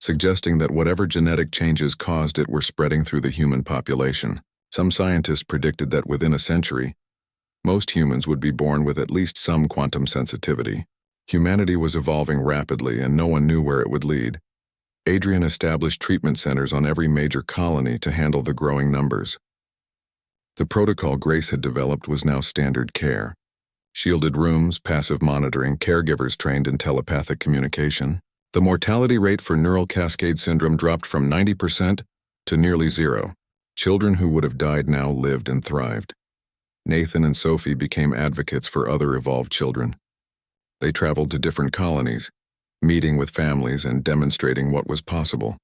suggesting that whatever genetic changes caused it were spreading through the human population. Some scientists predicted that within a century, most humans would be born with at least some quantum sensitivity. Humanity was evolving rapidly, and no one knew where it would lead. Adrian established treatment centers on every major colony to handle the growing numbers. The protocol Grace had developed was now standard care. Shielded rooms, passive monitoring, caregivers trained in telepathic communication. The mortality rate for neural cascade syndrome dropped from 90% to nearly zero. Children who would have died now lived and thrived. Nathan and Sophie became advocates for other evolved children. They traveled to different colonies, meeting with families and demonstrating what was possible.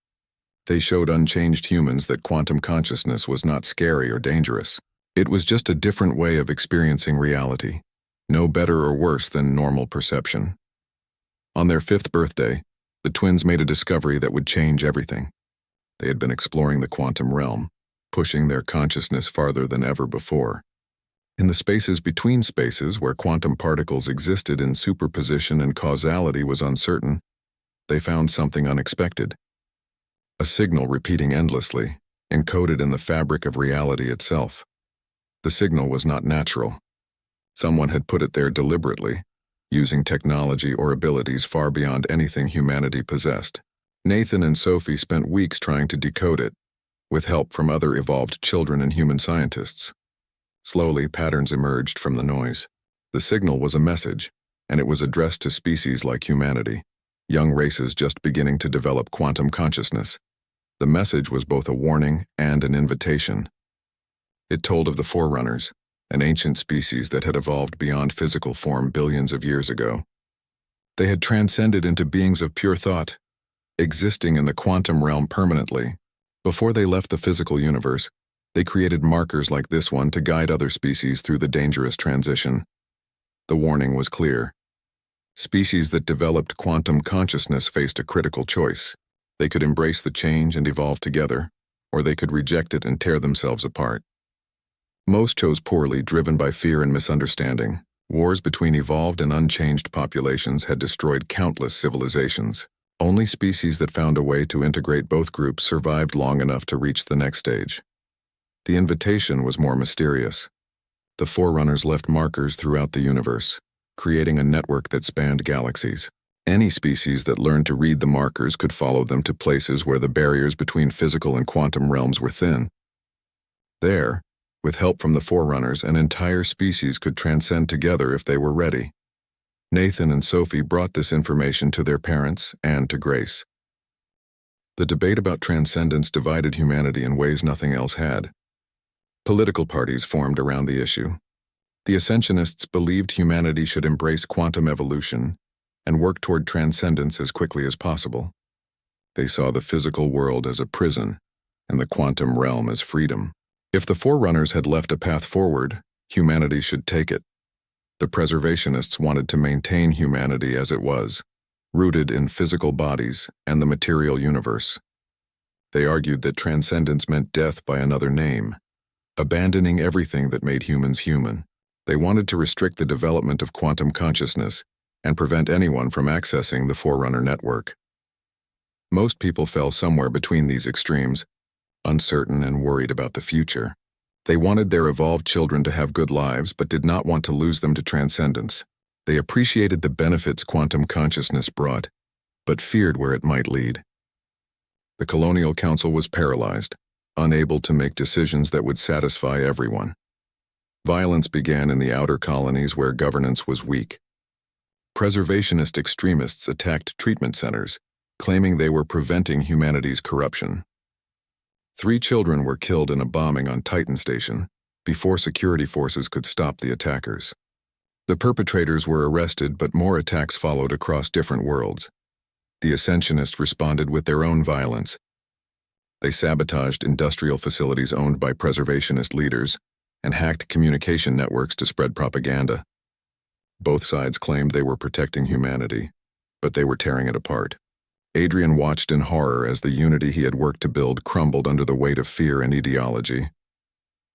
They showed unchanged humans that quantum consciousness was not scary or dangerous. It was just a different way of experiencing reality, no better or worse than normal perception. On their 5th birthday, the twins made a discovery that would change everything. They had been exploring the quantum realm, pushing their consciousness farther than ever before. In the spaces between spaces, where quantum particles existed in superposition and causality was uncertain, they found something unexpected. A signal repeating endlessly, encoded in the fabric of reality itself. The signal was not natural. Someone had put it there deliberately, using technology or abilities far beyond anything humanity possessed. Nathan and Sophie spent weeks trying to decode it, with help from other evolved children and human scientists. Slowly, patterns emerged from the noise. The signal was a message, and it was addressed to species like humanity, young races just beginning to develop quantum consciousness. The message was both a warning and an invitation. It told of the Forerunners, an ancient species that had evolved beyond physical form billions of years ago. They had transcended into beings of pure thought, existing in the quantum realm permanently. Before they left the physical universe, they created markers like this one to guide other species through the dangerous transition. The warning was clear. Species that developed quantum consciousness faced a critical choice. They could embrace the change and evolve together, or they could reject it and tear themselves apart. Most chose poorly, driven by fear and misunderstanding. Wars between evolved and unchanged populations had destroyed countless civilizations. Only species that found a way to integrate both groups survived long enough to reach the next stage. The invitation was more mysterious. The Forerunners left markers throughout the universe, creating a network that spanned galaxies. Any species that learned to read the markers could follow them to places where the barriers between physical and quantum realms were thin. There, with help from the Forerunners, an entire species could transcend together if they were ready. Nathan and Sophie brought this information to their parents and to Grace. The debate about transcendence divided humanity in ways nothing else had. Political parties formed around the issue. The Ascensionists believed humanity should embrace quantum evolution and work toward transcendence as quickly as possible. They saw the physical world as a prison and the quantum realm as freedom. If the Forerunners had left a path forward, humanity should take it. The preservationists wanted to maintain humanity as it was, rooted in physical bodies and the material universe. They argued that transcendence meant death by another name, abandoning everything that made humans human. They wanted to restrict the development of quantum consciousness and prevent anyone from accessing the Forerunner network. Most people fell somewhere between these extremes, uncertain and worried about the future. They wanted their evolved children to have good lives, but did not want to lose them to transcendence. They appreciated the benefits quantum consciousness brought, but feared where it might lead. The Colonial Council was paralyzed, unable to make decisions that would satisfy everyone. Violence began in the outer colonies where governance was weak. Preservationist extremists attacked treatment centers, claiming they were preventing humanity's corruption. 3 children were killed in a bombing on Titan Station before security forces could stop the attackers. The perpetrators were arrested, but more attacks followed across different worlds. The Ascensionists responded with their own violence. They sabotaged industrial facilities owned by preservationist leaders and hacked communication networks to spread propaganda. Both sides claimed they were protecting humanity, but they were tearing it apart. Adrian watched in horror as the unity he had worked to build crumbled under the weight of fear and ideology.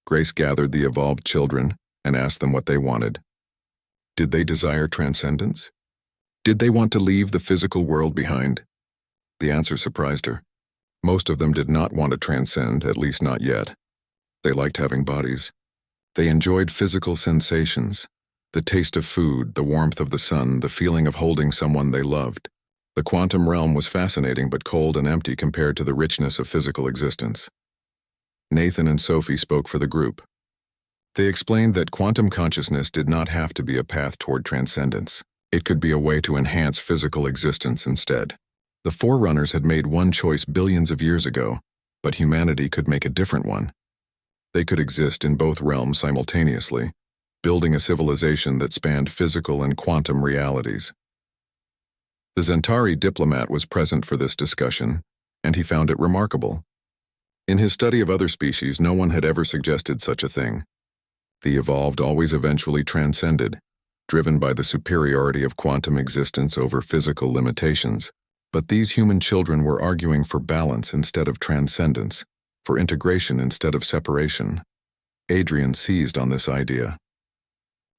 Grace gathered the evolved children and asked them what they wanted. Did they desire transcendence? Did they want to leave the physical world behind? The answer surprised her. Most of them did not want to transcend, at least not yet. They liked having bodies. They enjoyed physical sensations, the taste of food, the warmth of the sun, the feeling of holding someone they loved. The quantum realm was fascinating but cold and empty compared to the richness of physical existence. Nathan and Sophie spoke for the group. They explained that quantum consciousness did not have to be a path toward transcendence. It could be a way to enhance physical existence instead. The Forerunners had made one choice billions of years ago, but humanity could make a different one. They could exist in both realms simultaneously, building a civilization that spanned physical and quantum realities. The Zentari diplomat was present for this discussion, and he found it remarkable. In his study of other species, no one had ever suggested such a thing. The evolved always eventually transcended, driven by the superiority of quantum existence over physical limitations. But these human children were arguing for balance instead of transcendence, for integration instead of separation. Adrian seized on this idea.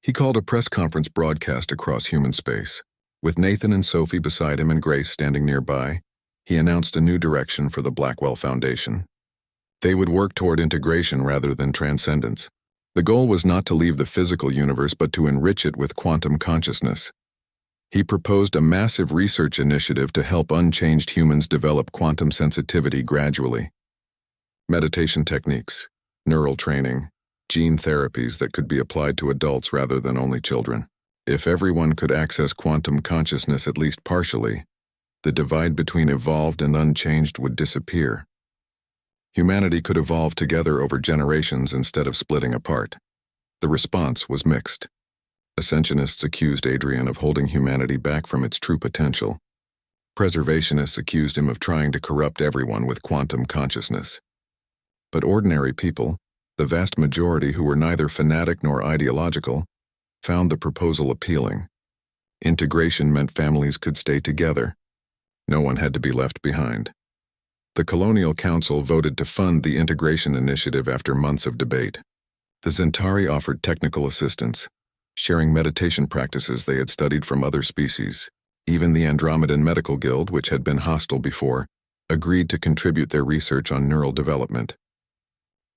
He called a press conference broadcast across human space. With Nathan and Sophie beside him and Grace standing nearby, he announced a new direction for the Blackwell Foundation. They would work toward integration rather than transcendence. The goal was not to leave the physical universe but to enrich it with quantum consciousness. He proposed a massive research initiative to help unchanged humans develop quantum sensitivity gradually. Meditation techniques, neural training, gene therapies that could be applied to adults rather than only children. If everyone could access quantum consciousness at least partially, the divide between evolved and unchanged would disappear. Humanity could evolve together over generations instead of splitting apart. The response was mixed. Ascensionists accused Adrian of holding humanity back from its true potential. Preservationists accused him of trying to corrupt everyone with quantum consciousness. But ordinary people, the vast majority who were neither fanatic nor ideological, found the proposal appealing. Integration meant families could stay together. No one had to be left behind. The Colonial Council voted to fund the integration initiative after months of debate. The Zentari offered technical assistance, sharing meditation practices they had studied from other species. Even the Andromedan Medical Guild, which had been hostile before, agreed to contribute their research on neural development.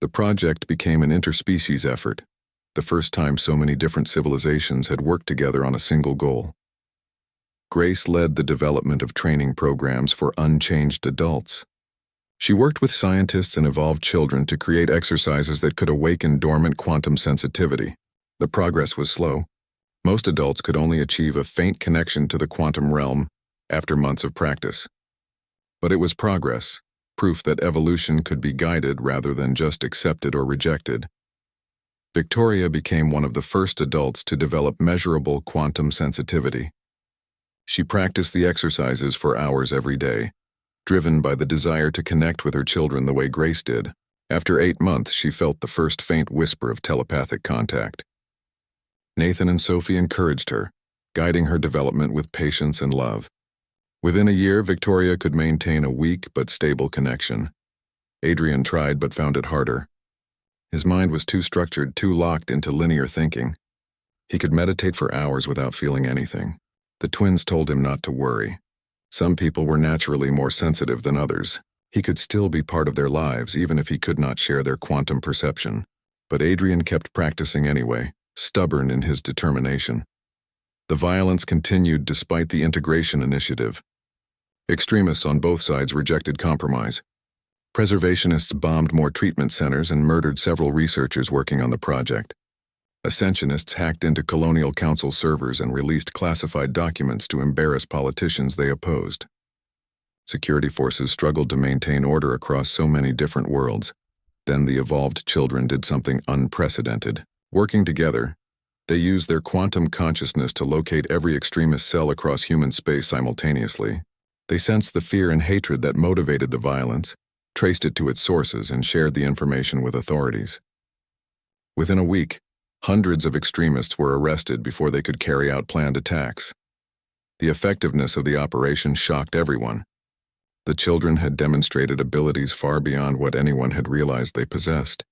The project became an interspecies effort, the first time so many different civilizations had worked together on a single goal. Grace led the development of training programs for unchanged adults. She worked with scientists and evolved children to create exercises that could awaken dormant quantum sensitivity. The progress was slow. Most adults could only achieve a faint connection to the quantum realm after months of practice. But it was progress, proof that evolution could be guided rather than just accepted or rejected. Victoria became one of the first adults to develop measurable quantum sensitivity. She practiced the exercises for hours every day, driven by the desire to connect with her children the way Grace did. After 8 months, she felt the first faint whisper of telepathic contact. Nathan and Sophie encouraged her, guiding her development with patience and love. Within a year, Victoria could maintain a weak but stable connection. Adrian tried but found it harder. His mind was too structured, too locked into linear thinking. He could meditate for hours without feeling anything. The twins told him not to worry. Some people were naturally more sensitive than others. He could still be part of their lives even if he could not share their quantum perception. But Adrian kept practicing anyway, stubborn in his determination. The violence continued despite the integration initiative. Extremists on both sides rejected compromise. Preservationists bombed more treatment centers and murdered several researchers working on the project. Ascensionists hacked into Colonial Council servers and released classified documents to embarrass politicians they opposed. Security forces struggled to maintain order across so many different worlds. Then the evolved children did something unprecedented. Working together, they used their quantum consciousness to locate every extremist cell across human space simultaneously. They sensed the fear and hatred that motivated the violence, traced it to its sources, and shared the information with authorities. Within a week, hundreds of extremists were arrested before they could carry out planned attacks. The effectiveness of the operation shocked everyone. The children had demonstrated abilities far beyond what anyone had realized they possessed.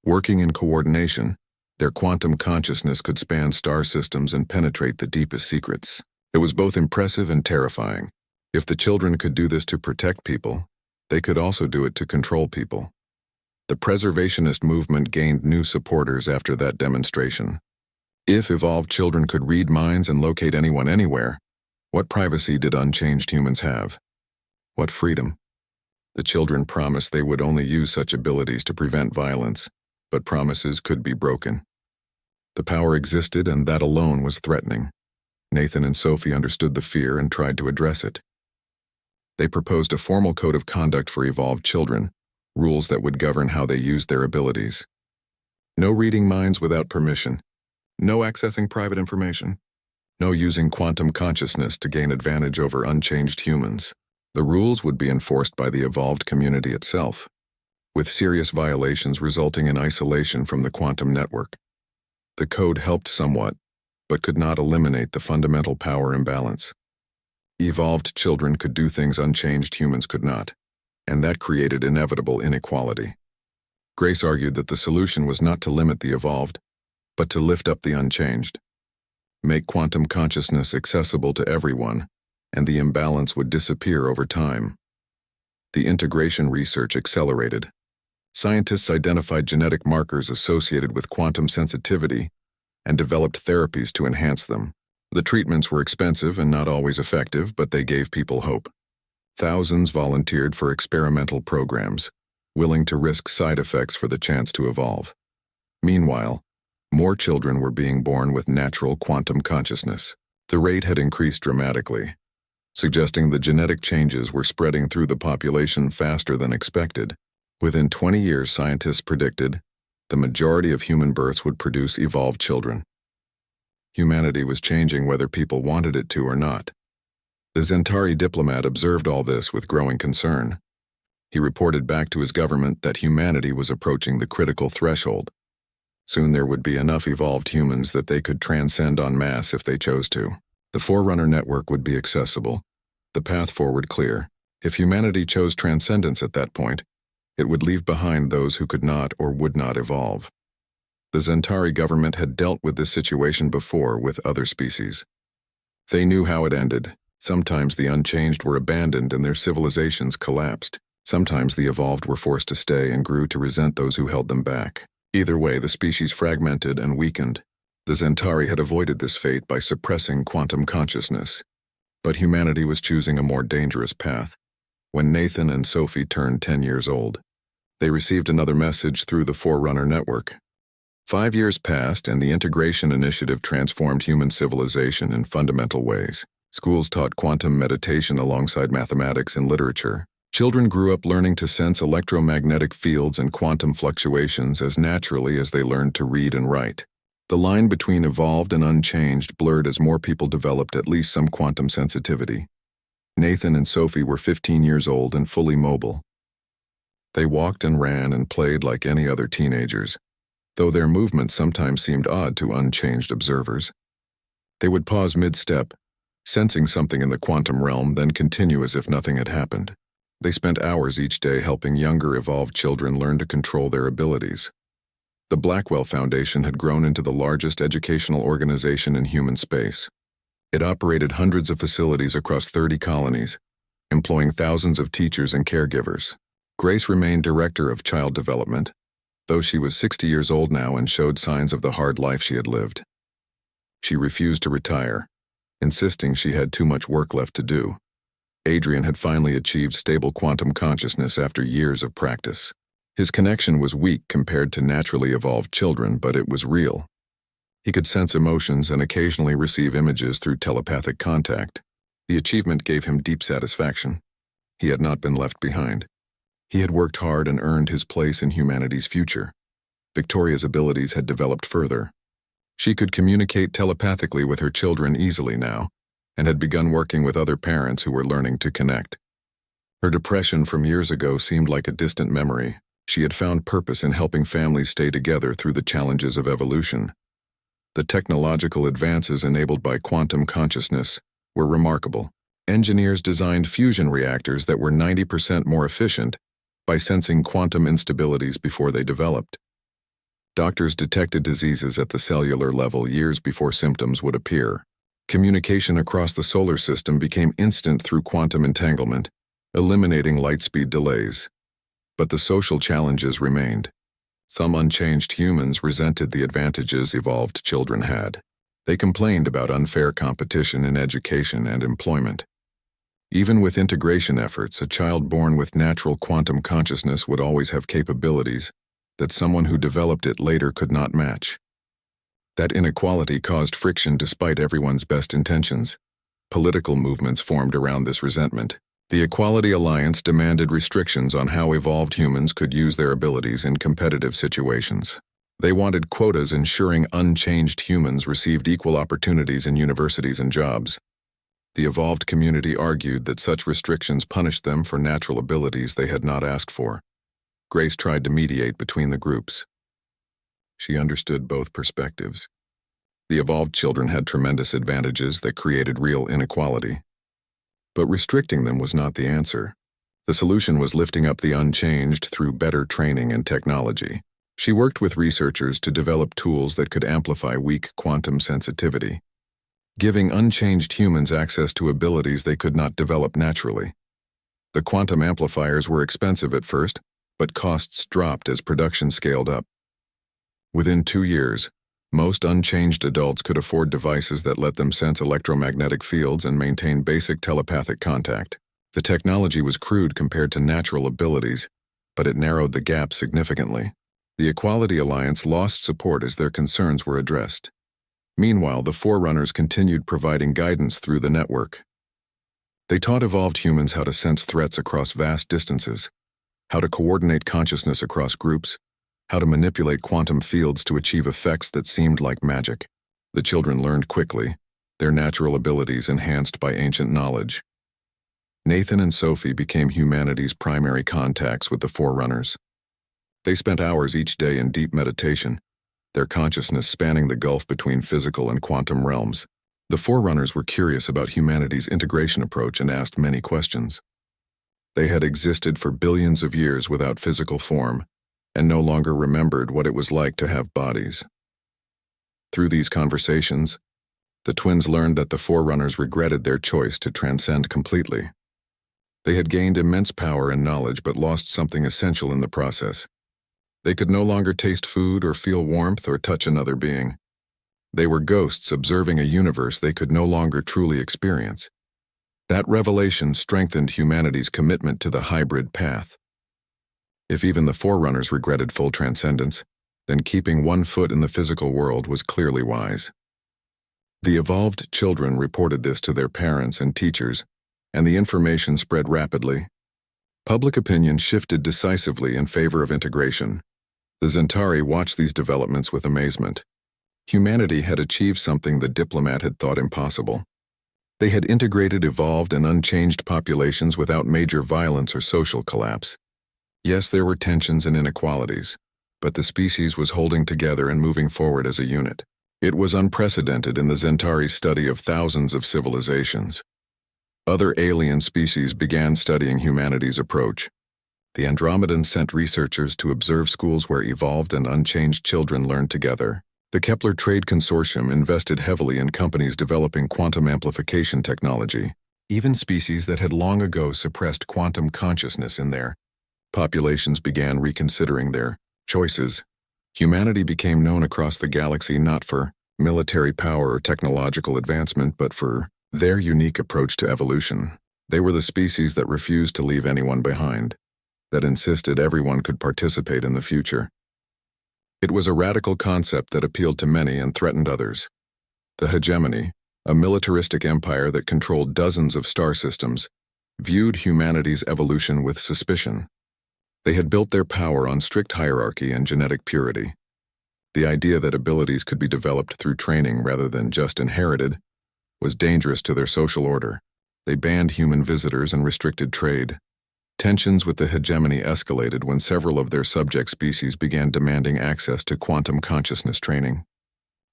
Working in coordination, their quantum consciousness could span star systems and penetrate the deepest secrets. It was both impressive and terrifying. If the children could do this to protect people, they could also do it to control people. The preservationist movement gained new supporters after that demonstration. If evolved children could read minds and locate anyone anywhere, what privacy did unchanged humans have? What freedom? The children promised they would only use such abilities to prevent violence, but promises could be broken. The power existed, and that alone was threatening. Nathan and Sophie understood the fear and tried to address it. They proposed a formal code of conduct for evolved children, rules that would govern how they used their abilities. No reading minds without permission. No accessing private information. No using quantum consciousness to gain advantage over unchanged humans. The rules would be enforced by the evolved community itself, with serious violations resulting in isolation from the quantum network. The code helped somewhat, but could not eliminate the fundamental power imbalance. Evolved children could do things unchanged humans could not, and that created inevitable inequality. Grace argued that the solution was not to limit the evolved, but to lift up the unchanged. Make quantum consciousness accessible to everyone, and the imbalance would disappear over time. The integration research accelerated. Scientists identified genetic markers associated with quantum sensitivity and developed therapies to enhance them. The treatments were expensive and not always effective, but they gave people hope. Thousands volunteered for experimental programs, willing to risk side effects for the chance to evolve. Meanwhile, more children were being born with natural quantum consciousness. The rate had increased dramatically, suggesting the genetic changes were spreading through the population faster than expected. Within 20 years, scientists predicted, the majority of human births would produce evolved children. Humanity was changing whether people wanted it to or not. The Zentari diplomat observed all this with growing concern. He reported back to his government that humanity was approaching the critical threshold. Soon there would be enough evolved humans that they could transcend en masse if they chose to. The Forerunner network would be accessible, the path forward clear. If humanity chose transcendence at that point, it would leave behind those who could not or would not evolve. The Zentari government had dealt with this situation before with other species. They knew how it ended. Sometimes the unchanged were abandoned and their civilizations collapsed. Sometimes the evolved were forced to stay and grew to resent those who held them back. Either way, the species fragmented and weakened. The Zentari had avoided this fate by suppressing quantum consciousness. But humanity was choosing a more dangerous path. When Nathan and Sophie turned 10 years old, they received another message through the Forerunner network. 5 years passed, and the Integration Initiative transformed human civilization in fundamental ways. Schools taught quantum meditation alongside mathematics and literature. Children grew up learning to sense electromagnetic fields and quantum fluctuations as naturally as they learned to read and write. The line between evolved and unchanged blurred as more people developed at least some quantum sensitivity. Nathan and Sophie were 15 years old and fully mobile. They walked and ran and played like any other teenagers, though their movements sometimes seemed odd to unchanged observers. They would pause mid-step, sensing something in the quantum realm, then continue as if nothing had happened. They spent hours each day helping younger evolved children learn to control their abilities. The Blackwell Foundation had grown into the largest educational organization in human space. It operated hundreds of facilities across 30 colonies, employing thousands of teachers and caregivers. Grace remained director of child development, though she was 60 years old now and showed signs of the hard life she had lived. She refused to retire, insisting she had too much work left to do. Adrian had finally achieved stable quantum consciousness after years of practice. His connection was weak compared to naturally evolved children, but it was real. He could sense emotions and occasionally receive images through telepathic contact. The achievement gave him deep satisfaction. He had not been left behind. He had worked hard and earned his place in humanity's future. Victoria's abilities had developed further. She could communicate telepathically with her children easily now, and had begun working with other parents who were learning to connect. Her depression from years ago seemed like a distant memory. She had found purpose in helping families stay together through the challenges of evolution. The technological advances enabled by quantum consciousness were remarkable. Engineers designed fusion reactors that were 90% more efficient by sensing quantum instabilities before they developed. Doctors detected diseases at the cellular level years before symptoms would appear. Communication across the solar system became instant through quantum entanglement, eliminating light-speed delays. But the social challenges remained. Some unchanged humans resented the advantages evolved children had. They complained about unfair competition in education and employment. Even with integration efforts, a child born with natural quantum consciousness would always have capabilities that someone who developed it later could not match. That inequality caused friction despite everyone's best intentions. Political movements formed around this resentment. The Equality Alliance demanded restrictions on how evolved humans could use their abilities in competitive situations. They wanted quotas ensuring unchanged humans received equal opportunities in universities and jobs. The evolved community argued that such restrictions punished them for natural abilities they had not asked for. Grace tried to mediate between the groups. She understood both perspectives. The evolved children had tremendous advantages that created real inequality. But restricting them was not the answer. The solution was lifting up the unchanged through better training and technology. She worked with researchers to develop tools that could amplify weak quantum sensitivity, giving unchanged humans access to abilities they could not develop naturally. The quantum amplifiers were expensive at first, but costs dropped as production scaled up. Within 2 years, most unchanged adults could afford devices that let them sense electromagnetic fields and maintain basic telepathic contact. The technology was crude compared to natural abilities, but it narrowed the gap significantly. The Equality Alliance lost support as their concerns were addressed. Meanwhile, the Forerunners continued providing guidance through the network. They taught evolved humans how to sense threats across vast distances, how to coordinate consciousness across groups, how to manipulate quantum fields to achieve effects that seemed like magic. The children learned quickly, their natural abilities enhanced by ancient knowledge. Nathan and Sophie became humanity's primary contacts with the Forerunners. They spent hours each day in deep meditation, their consciousness spanning the gulf between physical and quantum realms. The Forerunners were curious about humanity's integration approach and asked many questions. They had existed for billions of years without physical form, and no longer remembered what it was like to have bodies. Through these conversations, the twins learned that the Forerunners regretted their choice to transcend completely. They had gained immense power and knowledge but lost something essential in the process. They could no longer taste food or feel warmth or touch another being. They were ghosts observing a universe they could no longer truly experience. That revelation strengthened humanity's commitment to the hybrid path. If even the Forerunners regretted full transcendence, then keeping one foot in the physical world was clearly wise. The evolved children reported this to their parents and teachers, and the information spread rapidly. Public opinion shifted decisively in favor of integration. The Zentari watched these developments with amazement. Humanity had achieved something the diplomat had thought impossible. They had integrated evolved and unchanged populations without major violence or social collapse. Yes, there were tensions and inequalities, but the species was holding together and moving forward as a unit. It was unprecedented in the Zentari's study of thousands of civilizations. Other alien species began studying humanity's approach. The Andromedans sent researchers to observe schools where evolved and unchanged children learned together. The Kepler Trade Consortium invested heavily in companies developing quantum amplification technology. Even species that had long ago suppressed quantum consciousness in their populations began reconsidering their choices. Humanity became known across the galaxy not for military power or technological advancement, but for their unique approach to evolution. They were the species that refused to leave anyone behind, that insisted everyone could participate in the future. It was a radical concept that appealed to many and threatened others. The hegemony, a militaristic empire that controlled dozens of star systems, viewed humanity's evolution with suspicion. They had built their power on strict hierarchy and genetic purity. The idea that abilities could be developed through training rather than just inherited was dangerous to their social order. They banned human visitors and restricted trade. Tensions with the hegemony escalated when several of their subject species began demanding access to quantum consciousness training.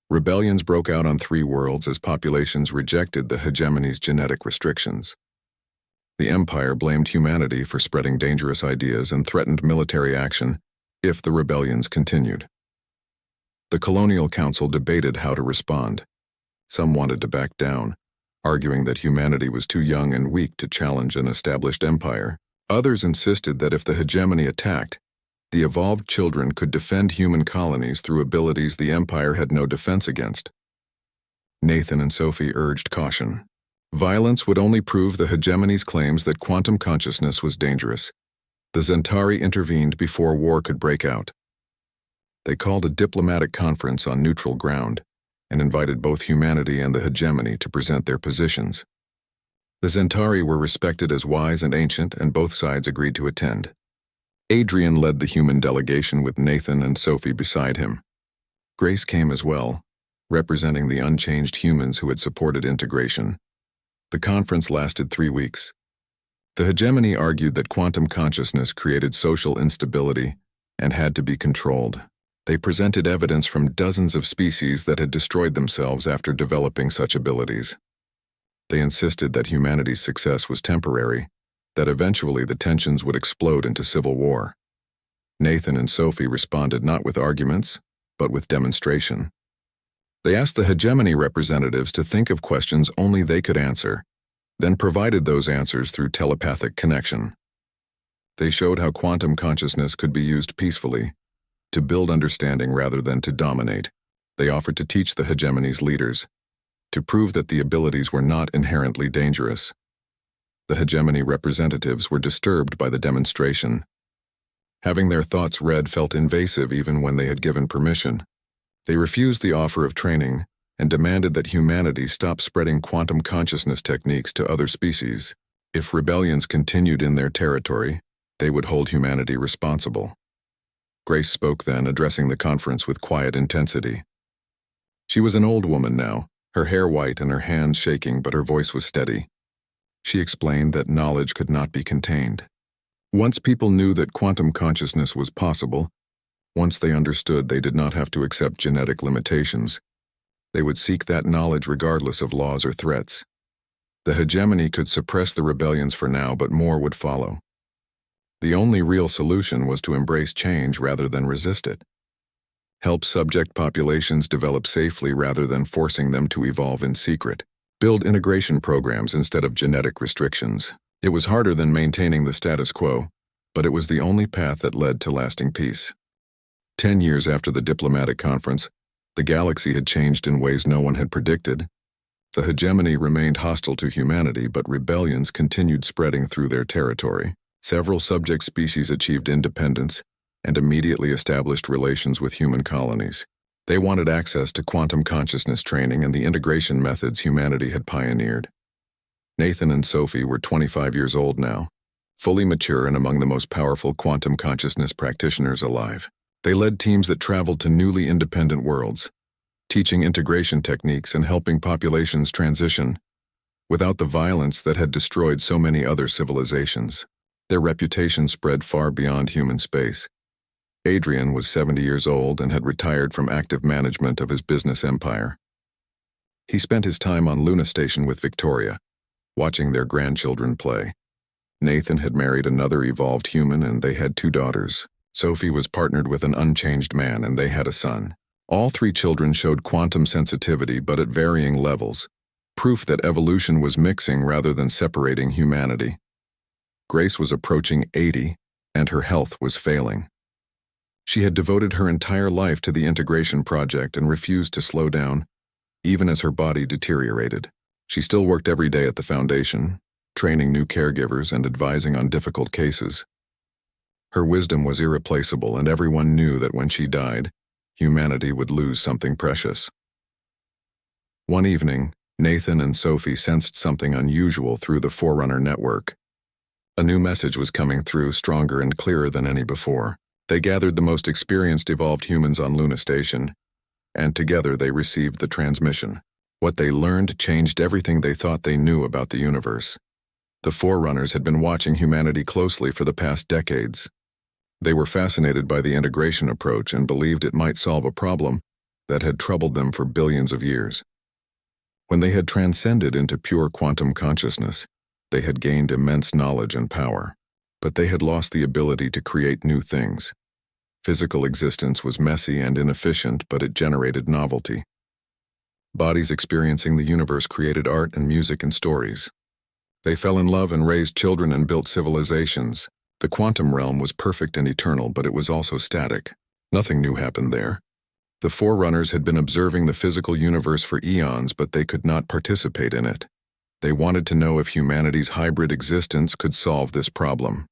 Rebellions broke out on 3 worlds as populations rejected the hegemony's genetic restrictions. The Empire blamed humanity for spreading dangerous ideas and threatened military action if the rebellions continued. The Colonial Council debated how to respond. Some wanted to back down, arguing that humanity was too young and weak to challenge an established empire. Others insisted that if the hegemony attacked, the evolved children could defend human colonies through abilities the empire had no defense against. Nathan and Sophie urged caution. Violence would only prove the hegemony's claims that quantum consciousness was dangerous. The Zentari intervened before war could break out. They called a diplomatic conference on neutral ground and invited both humanity and the hegemony to present their positions. The Zentari were respected as wise and ancient, and both sides agreed to attend. Adrian led the human delegation with Nathan and Sophie beside him. Grace came as well, representing the unchanged humans who had supported integration. The conference lasted 3 weeks. The hegemony argued that quantum consciousness created social instability and had to be controlled. They presented evidence from dozens of species that had destroyed themselves after developing such abilities. They insisted that humanity's success was temporary, that eventually the tensions would explode into civil war. Nathan and Sophie responded not with arguments, but with demonstration. They asked the hegemony representatives to think of questions only they could answer, then provided those answers through telepathic connection. They showed how quantum consciousness could be used peacefully, to build understanding rather than to dominate. They offered to teach the hegemony's leaders, to prove that the abilities were not inherently dangerous. The hegemony representatives were disturbed by the demonstration. Having their thoughts read felt invasive even when they had given permission. They refused the offer of training and demanded that humanity stop spreading quantum consciousness techniques to other species. If rebellions continued in their territory, they would hold humanity responsible. Grace spoke then, addressing the conference with quiet intensity. She was an old woman now, her hair white and her hands shaking, but her voice was steady. She explained that knowledge could not be contained. Once people knew that quantum consciousness was possible, once they understood they did not have to accept genetic limitations, they would seek that knowledge regardless of laws or threats. The hegemony could suppress the rebellions for now, but more would follow. The only real solution was to embrace change rather than resist it. Help subject populations develop safely rather than forcing them to evolve in secret. Build integration programs instead of genetic restrictions. It was harder than maintaining the status quo, but it was the only path that led to lasting peace. 10 years after the diplomatic conference, the galaxy had changed in ways no one had predicted. The hegemony remained hostile to humanity, but rebellions continued spreading through their territory. Several subject species achieved independence and immediately established relations with human colonies. They wanted access to quantum consciousness training and the integration methods humanity had pioneered. Nathan and Sophie were 25 years old now, fully mature and among the most powerful quantum consciousness practitioners alive. They led teams that traveled to newly independent worlds, teaching integration techniques and helping populations transition, without the violence that had destroyed so many other civilizations. Their reputation spread far beyond human space. Adrian was 70 years old and had retired from active management of his business empire. He spent his time on Luna Station with Victoria, watching their grandchildren play. Nathan had married another evolved human and they had 2 daughters. Sophie was partnered with an unchanged man and they had a son. All 3 children showed quantum sensitivity, but at varying levels, proof that evolution was mixing rather than separating humanity. Grace was approaching 80 and her health was failing. She had devoted her entire life to the integration project and refused to slow down, even as her body deteriorated. She still worked every day at the foundation, training new caregivers and advising on difficult cases. Her wisdom was irreplaceable, and everyone knew that when she died, humanity would lose something precious. One evening, Nathan and Sophie sensed something unusual through the Forerunner network. A new message was coming through, stronger and clearer than any before. They gathered the most experienced evolved humans on Luna Station, and together they received the transmission. What they learned changed everything they thought they knew about the universe. The Forerunners had been watching humanity closely for the past decades. They were fascinated by the integration approach and believed it might solve a problem that had troubled them for billions of years. When they had transcended into pure quantum consciousness, they had gained immense knowledge and power, but they had lost the ability to create new things. Physical existence was messy and inefficient, but it generated novelty. Bodies experiencing the universe created art and music and stories. They fell in love and raised children and built civilizations. The quantum realm was perfect and eternal, but it was also static. Nothing new happened there. The forerunners had been observing the physical universe for eons, but they could not participate in it. They wanted to know if humanity's hybrid existence could solve this problem.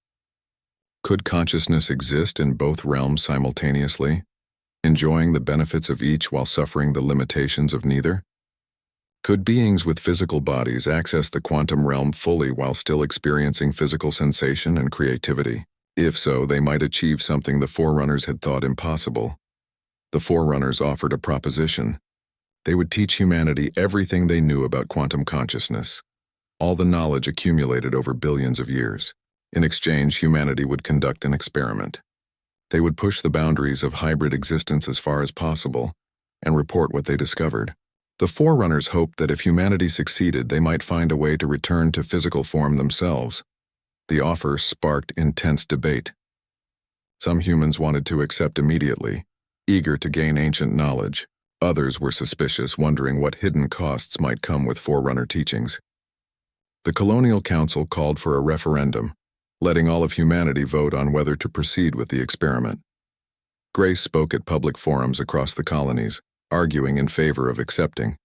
Could consciousness exist in both realms simultaneously, enjoying the benefits of each while suffering the limitations of neither? Could beings with physical bodies access the quantum realm fully while still experiencing physical sensation and creativity? If so, they might achieve something the forerunners had thought impossible. The forerunners offered a proposition. They would teach humanity everything they knew about quantum consciousness, all the knowledge accumulated over billions of years. In exchange, humanity would conduct an experiment. They would push the boundaries of hybrid existence as far as possible and report what they discovered. The forerunners hoped that if humanity succeeded, they might find a way to return to physical form themselves. The offer sparked intense debate. Some humans wanted to accept immediately, eager to gain ancient knowledge. Others were suspicious, wondering what hidden costs might come with forerunner teachings. The Colonial Council called for a referendum, letting all of humanity vote on whether to proceed with the experiment. Grace spoke at public forums across the colonies, arguing in favor of accepting.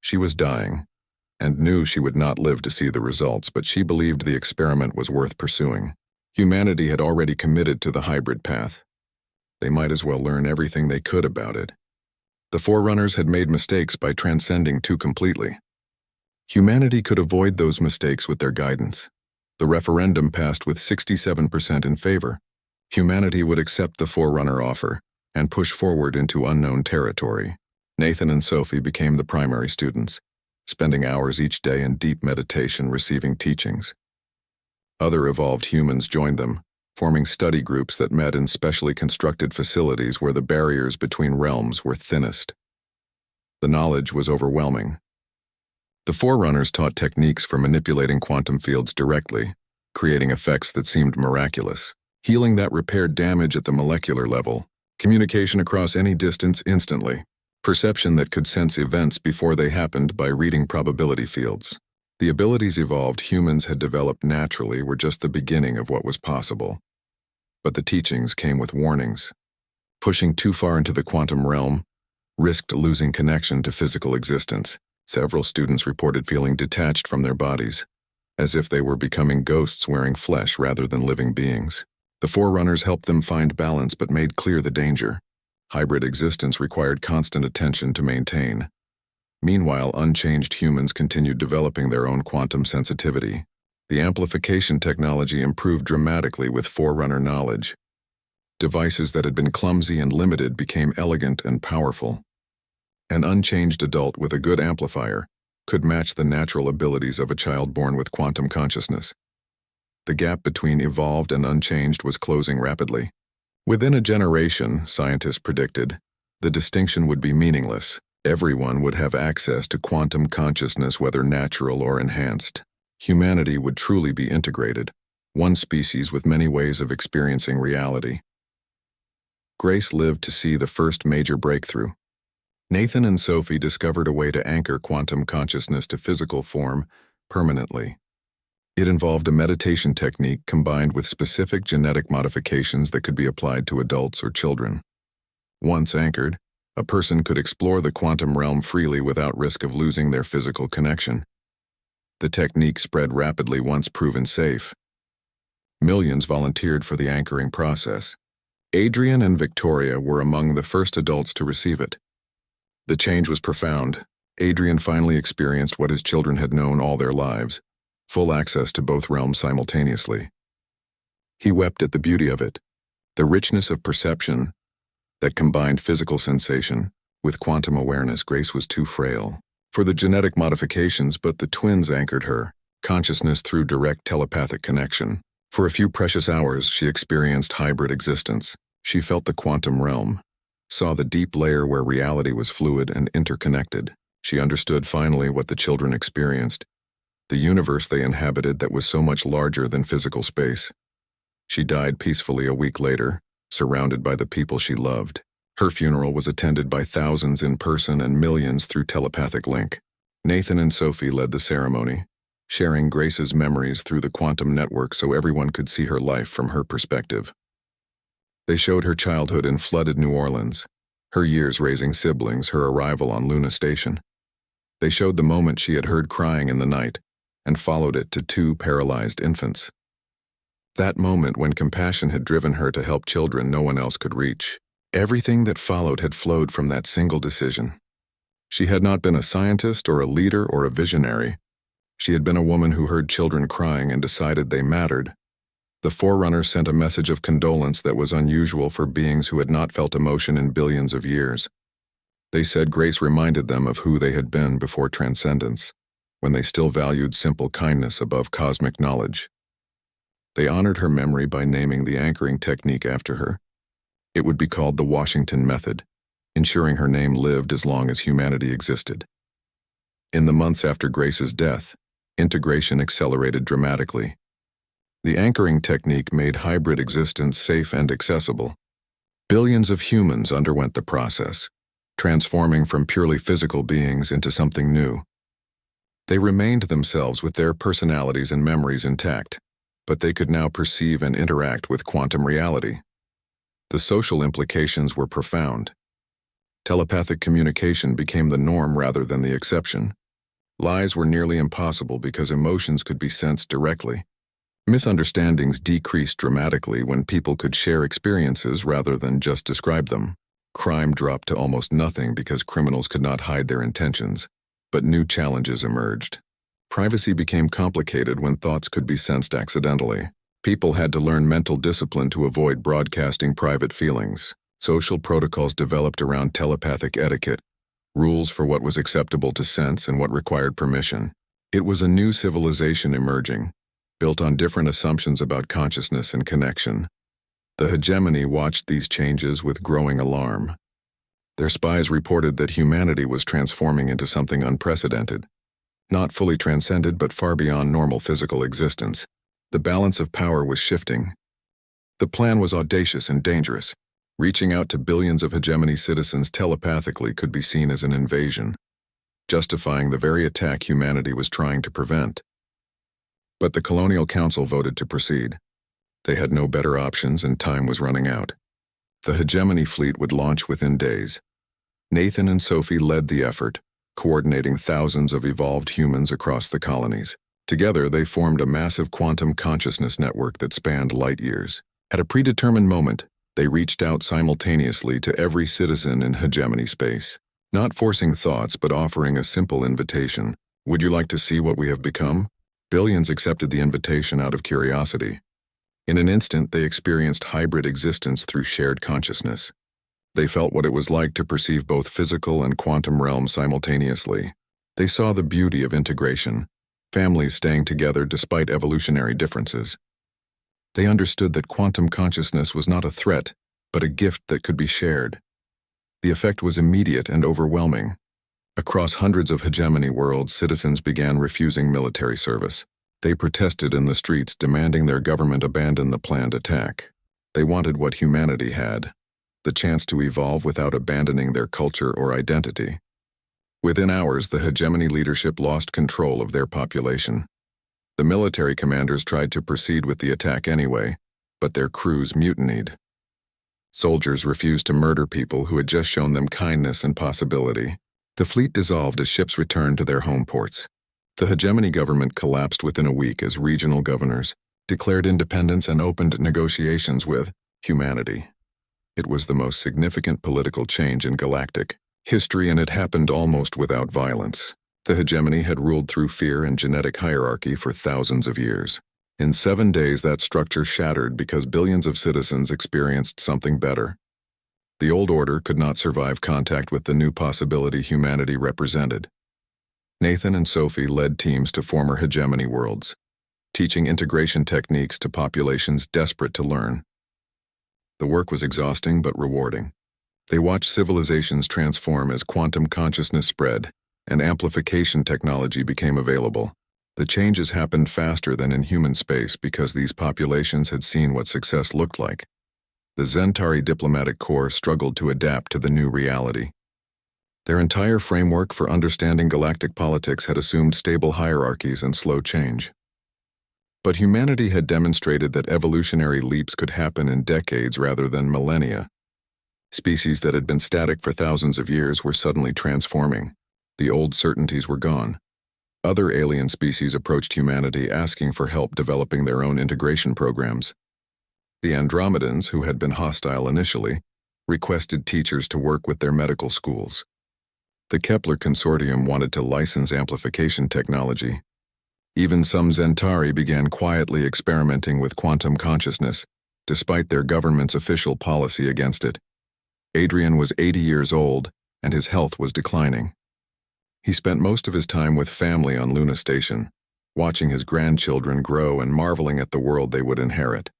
She was dying, and knew she would not live to see the results, but she believed the experiment was worth pursuing. Humanity had already committed to the hybrid path. They might as well learn everything they could about it. The forerunners had made mistakes by transcending too completely. Humanity could avoid those mistakes with their guidance. The referendum passed with 67% in favor. Humanity would accept the forerunner offer and push forward into unknown territory. Nathan and Sophie became the primary students, spending hours each day in deep meditation receiving teachings. Other evolved humans joined them, forming study groups that met in specially constructed facilities where the barriers between realms were thinnest. The knowledge was overwhelming. The forerunners taught techniques for manipulating quantum fields directly, creating effects that seemed miraculous, healing that repaired damage at the molecular level, communication across any distance instantly, perception that could sense events before they happened by reading probability fields. The abilities evolved humans had developed naturally were just the beginning of what was possible. But the teachings came with warnings. Pushing too far into the quantum realm risked losing connection to physical existence. Several students reported feeling detached from their bodies, as if they were becoming ghosts wearing flesh rather than living beings. The forerunners helped them find balance but made clear the danger. Hybrid existence required constant attention to maintain. Meanwhile, unchanged humans continued developing their own quantum sensitivity. The amplification technology improved dramatically with forerunner knowledge. Devices that had been clumsy and limited became elegant and powerful. An unchanged adult with a good amplifier could match the natural abilities of a child born with quantum consciousness. The gap between evolved and unchanged was closing rapidly. Within a generation, scientists predicted, the distinction would be meaningless. Everyone would have access to quantum consciousness, whether natural or enhanced. Humanity would truly be integrated, one species with many ways of experiencing reality. Grace lived to see the first major breakthrough. Nathan and Sophie discovered a way to anchor quantum consciousness to physical form permanently. It involved a meditation technique combined with specific genetic modifications that could be applied to adults or children. Once anchored, a person could explore the quantum realm freely without risk of losing their physical connection. The technique spread rapidly once proven safe. Millions volunteered for the anchoring process. Adrian and Victoria were among the first adults to receive it. The change was profound. Adrian finally experienced what his children had known all their lives, full access to both realms simultaneously. He wept at the beauty of it, the richness of perception that combined physical sensation with quantum awareness. Grace was too frail for the genetic modifications, but the twins anchored her consciousness through direct telepathic connection. For a few precious hours, she experienced hybrid existence. She felt the quantum realm, saw the deep layer where reality was fluid and interconnected. She understood finally what the children experienced, the universe they inhabited that was so much larger than physical space. She died peacefully a week later, surrounded by the people she loved. Her funeral was attended by thousands in person and millions through telepathic link. Nathan and Sophie led the ceremony, sharing Grace's memories through the quantum network so everyone could see her life from her perspective. They showed her childhood in flooded New Orleans, her years raising siblings, her arrival on Luna Station. They showed the moment she had heard crying in the night, and followed it to 2 paralyzed infants. That moment when compassion had driven her to help children no one else could reach. Everything that followed had flowed from that single decision. She had not been a scientist or a leader or a visionary. She had been a woman who heard children crying and decided they mattered. The Forerunner sent a message of condolence that was unusual for beings who had not felt emotion in billions of years. They said Grace reminded them of who they had been before transcendence, when they still valued simple kindness above cosmic knowledge. They honored her memory by naming the anchoring technique after her. It would be called the Washington Method, ensuring her name lived as long as humanity existed. In the months after Grace's death, integration accelerated dramatically. The anchoring technique made hybrid existence safe and accessible. Billions of humans underwent the process, transforming from purely physical beings into something new. They remained themselves with their personalities and memories intact, but they could now perceive and interact with quantum reality. The social implications were profound. Telepathic communication became the norm rather than the exception. Lies were nearly impossible because emotions could be sensed directly. Misunderstandings decreased dramatically when people could share experiences rather than just describe them. Crime dropped to almost nothing because criminals could not hide their intentions, but new challenges emerged. Privacy became complicated when thoughts could be sensed accidentally. People had to learn mental discipline to avoid broadcasting private feelings. Social protocols developed around telepathic etiquette, rules for what was acceptable to sense and what required permission. It was a new civilization emerging, built on different assumptions about consciousness and connection. The hegemony watched these changes with growing alarm. Their spies reported that humanity was transforming into something unprecedented, not fully transcended but far beyond normal physical existence. The balance of power was shifting. The plan was audacious and dangerous. Reaching out to billions of hegemony citizens telepathically could be seen as an invasion, justifying the very attack humanity was trying to prevent. But the Colonial Council voted to proceed. They had no better options and time was running out. The hegemony fleet would launch within days. Nathan and Sophie led the effort, coordinating thousands of evolved humans across the colonies. Together, they formed a massive quantum consciousness network that spanned light years. At a predetermined moment, they reached out simultaneously to every citizen in hegemony space, not forcing thoughts but offering a simple invitation. Would you like to see what we have become? Billions accepted the invitation out of curiosity. In an instant, they experienced hybrid existence through shared consciousness. They felt what it was like to perceive both physical and quantum realms simultaneously. They saw the beauty of integration, families staying together despite evolutionary differences. They understood that quantum consciousness was not a threat, but a gift that could be shared. The effect was immediate and overwhelming. Across hundreds of hegemony worlds, citizens began refusing military service. They protested in the streets, demanding their government abandon the planned attack. They wanted what humanity had, the chance to evolve without abandoning their culture or identity. Within hours, the hegemony leadership lost control of their population. The military commanders tried to proceed with the attack anyway, but their crews mutinied. Soldiers refused to murder people who had just shown them kindness and possibility. The fleet dissolved as ships returned to their home ports. The hegemony government collapsed within a week as regional governors declared independence and opened negotiations with humanity. It was the most significant political change in galactic history, and it happened almost without violence. The hegemony had ruled through fear and genetic hierarchy for thousands of years. In 7 days, that structure shattered because billions of citizens experienced something better. The old order could not survive contact with the new possibility humanity represented. Nathan and Sophie led teams to former hegemony worlds, teaching integration techniques to populations desperate to learn. The work was exhausting but rewarding. They watched civilizations transform as quantum consciousness spread and amplification technology became available. The changes happened faster than in human space because these populations had seen what success looked like. The Zentari diplomatic corps struggled to adapt to the new reality. Their entire framework for understanding galactic politics had assumed stable hierarchies and slow change. But humanity had demonstrated that evolutionary leaps could happen in decades rather than millennia. Species that had been static for thousands of years were suddenly transforming. The old certainties were gone. Other alien species approached humanity asking for help developing their own integration programs. The Andromedans, who had been hostile initially, requested teachers to work with their medical schools. The Kepler Consortium wanted to license amplification technology. Even some Zentari began quietly experimenting with quantum consciousness, despite their government's official policy against it. Adrian was 80 years old, and his health was declining. He spent most of his time with family on Luna Station, watching his grandchildren grow and marveling at the world they would inherit.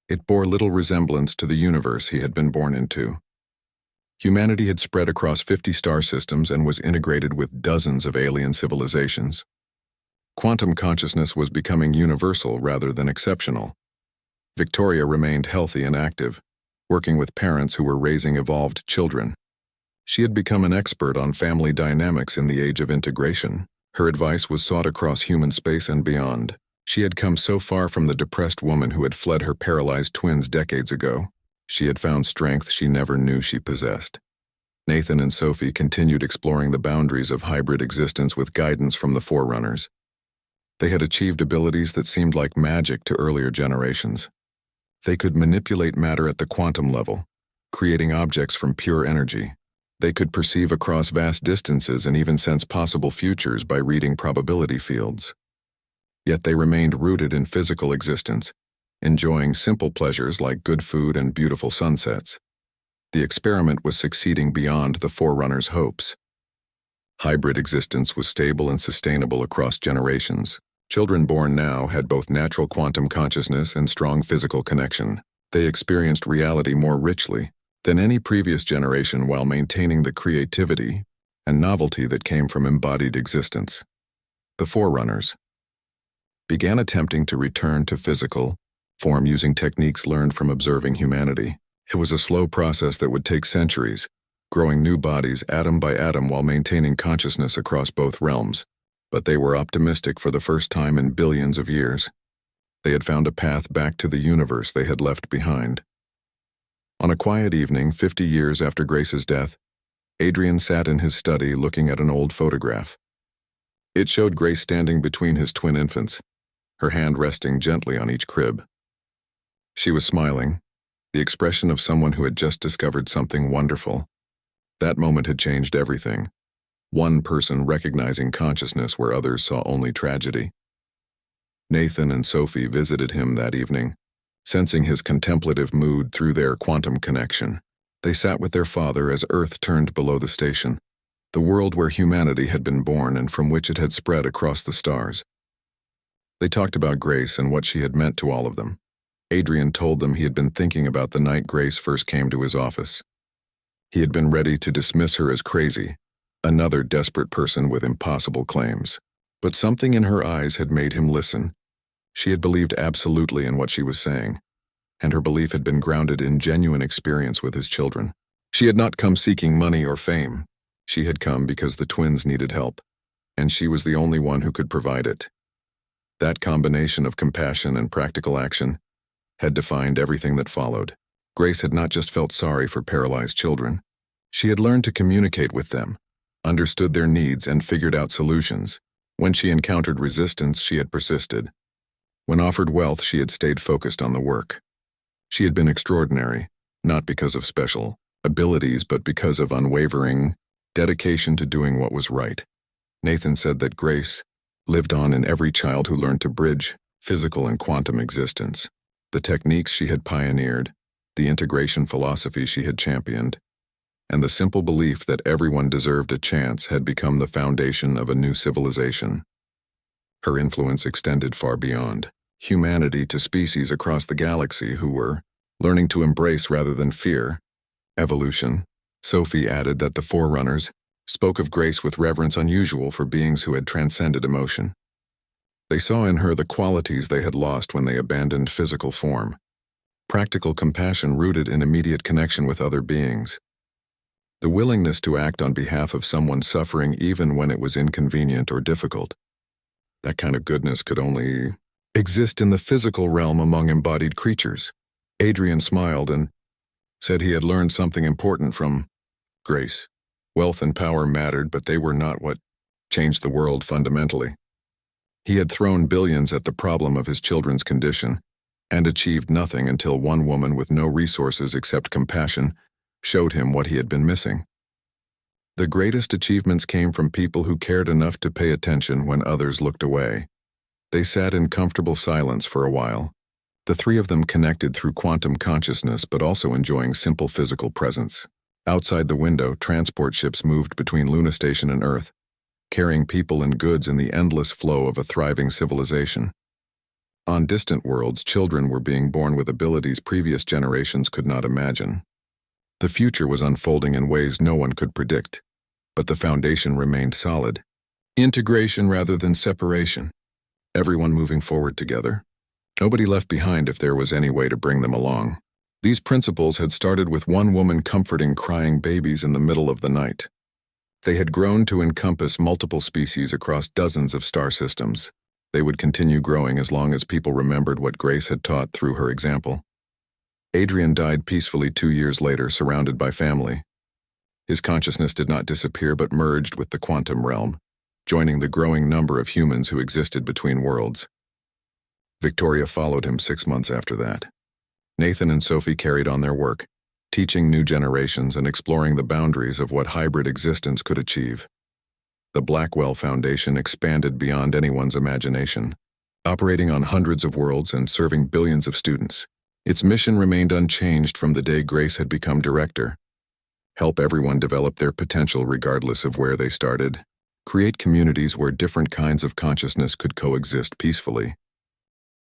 It bore little resemblance to the universe he had been born into. Humanity had spread across 50 star systems and was integrated with dozens of alien civilizations. Quantum consciousness was becoming universal rather than exceptional. Victoria remained healthy and active, working with parents who were raising evolved children. She had become an expert on family dynamics in the age of integration. Her advice was sought across human space and beyond. She had come so far from the depressed woman who had fled her paralyzed twins decades ago. She had found strength she never knew she possessed. Nathan and Sophie continued exploring the boundaries of hybrid existence with guidance from the Forerunners. They had achieved abilities that seemed like magic to earlier generations. They could manipulate matter at the quantum level, creating objects from pure energy. They could perceive across vast distances and even sense possible futures by reading probability fields. Yet they remained rooted in physical existence, enjoying simple pleasures like good food and beautiful sunsets. The experiment was succeeding beyond the Forerunners' hopes. Hybrid existence was stable and sustainable across generations. Children born now had both natural quantum consciousness and strong physical connection. They experienced reality more richly than any previous generation while maintaining the creativity and novelty that came from embodied existence. The Forerunners began attempting to return to physical form using techniques learned from observing humanity. It was a slow process that would take centuries, growing new bodies atom by atom while maintaining consciousness across both realms. But they were optimistic for the first time in billions of years. They had found a path back to the universe they had left behind. On a quiet evening, 50 years after Grace's death, Adrian sat in his study looking at an old photograph. It showed Grace standing between his twin infants, her hand resting gently on each crib. She was smiling, the expression of someone who had just discovered something wonderful. That moment had changed everything. One person recognizing consciousness where others saw only tragedy. Nathan and Sophie visited him that evening, sensing his contemplative mood through their quantum connection. They sat with their father as Earth turned below the station, the world where humanity had been born and from which it had spread across the stars. They talked about Grace and what she had meant to all of them. Adrian told them he had been thinking about the night Grace first came to his office. He had been ready to dismiss her as crazy, another desperate person with impossible claims. But something in her eyes had made him listen. She had believed absolutely in what she was saying, and her belief had been grounded in genuine experience with his children. She had not come seeking money or fame. She had come because the twins needed help, and she was the only one who could provide it. That combination of compassion and practical action had defined everything that followed. Grace had not just felt sorry for paralyzed children. She had learned to communicate with them, understood their needs, and figured out solutions. When she encountered resistance, she had persisted. When offered wealth, she had stayed focused on the work. She had been extraordinary, not because of special abilities, but because of unwavering dedication to doing what was right. Nathan said that Grace lived on in every child who learned to bridge physical and quantum existence. The techniques she had pioneered, the integration philosophy she had championed, and the simple belief that everyone deserved a chance had become the foundation of a new civilization. Her influence extended far beyond humanity to species across the galaxy who were learning to embrace rather than fear evolution. Sophie added that the forerunners spoke of grace with reverence unusual for beings who had transcended emotion. They saw in her the qualities they had lost when they abandoned physical form. Practical compassion rooted in immediate connection with other beings. The willingness to act on behalf of someone suffering even when it was inconvenient or difficult. That kind of goodness could only exist in the physical realm among embodied creatures. Adrian smiled and said he had learned something important from Grace. Wealth and power mattered, but they were not what changed the world fundamentally. He had thrown billions at the problem of his children's condition and achieved nothing until one woman with no resources except compassion showed him what he had been missing. The greatest achievements came from people who cared enough to pay attention when others looked away. They sat in comfortable silence for a while. The three of them connected through quantum consciousness but also enjoying simple physical presence. Outside the window, transport ships moved between Luna Station and Earth, carrying people and goods in the endless flow of a thriving civilization. On distant worlds, children were being born with abilities previous generations could not imagine. The future was unfolding in ways no one could predict, but the foundation remained solid. Integration rather than separation. Everyone moving forward together. Nobody left behind if there was any way to bring them along. These principles had started with one woman comforting crying babies in the middle of the night. They had grown to encompass multiple species across dozens of star systems. They would continue growing as long as people remembered what Grace had taught through her example. Adrian died peacefully 2 years later, surrounded by family. His consciousness did not disappear but merged with the quantum realm, joining the growing number of humans who existed between worlds. Victoria followed him 6 months after that. Nathan and Sophie carried on their work, teaching new generations and exploring the boundaries of what hybrid existence could achieve. The Blackwell Foundation expanded beyond anyone's imagination, operating on hundreds of worlds and serving billions of students. Its mission remained unchanged from the day Grace had become director. Help everyone develop their potential regardless of where they started. Create communities where different kinds of consciousness could coexist peacefully.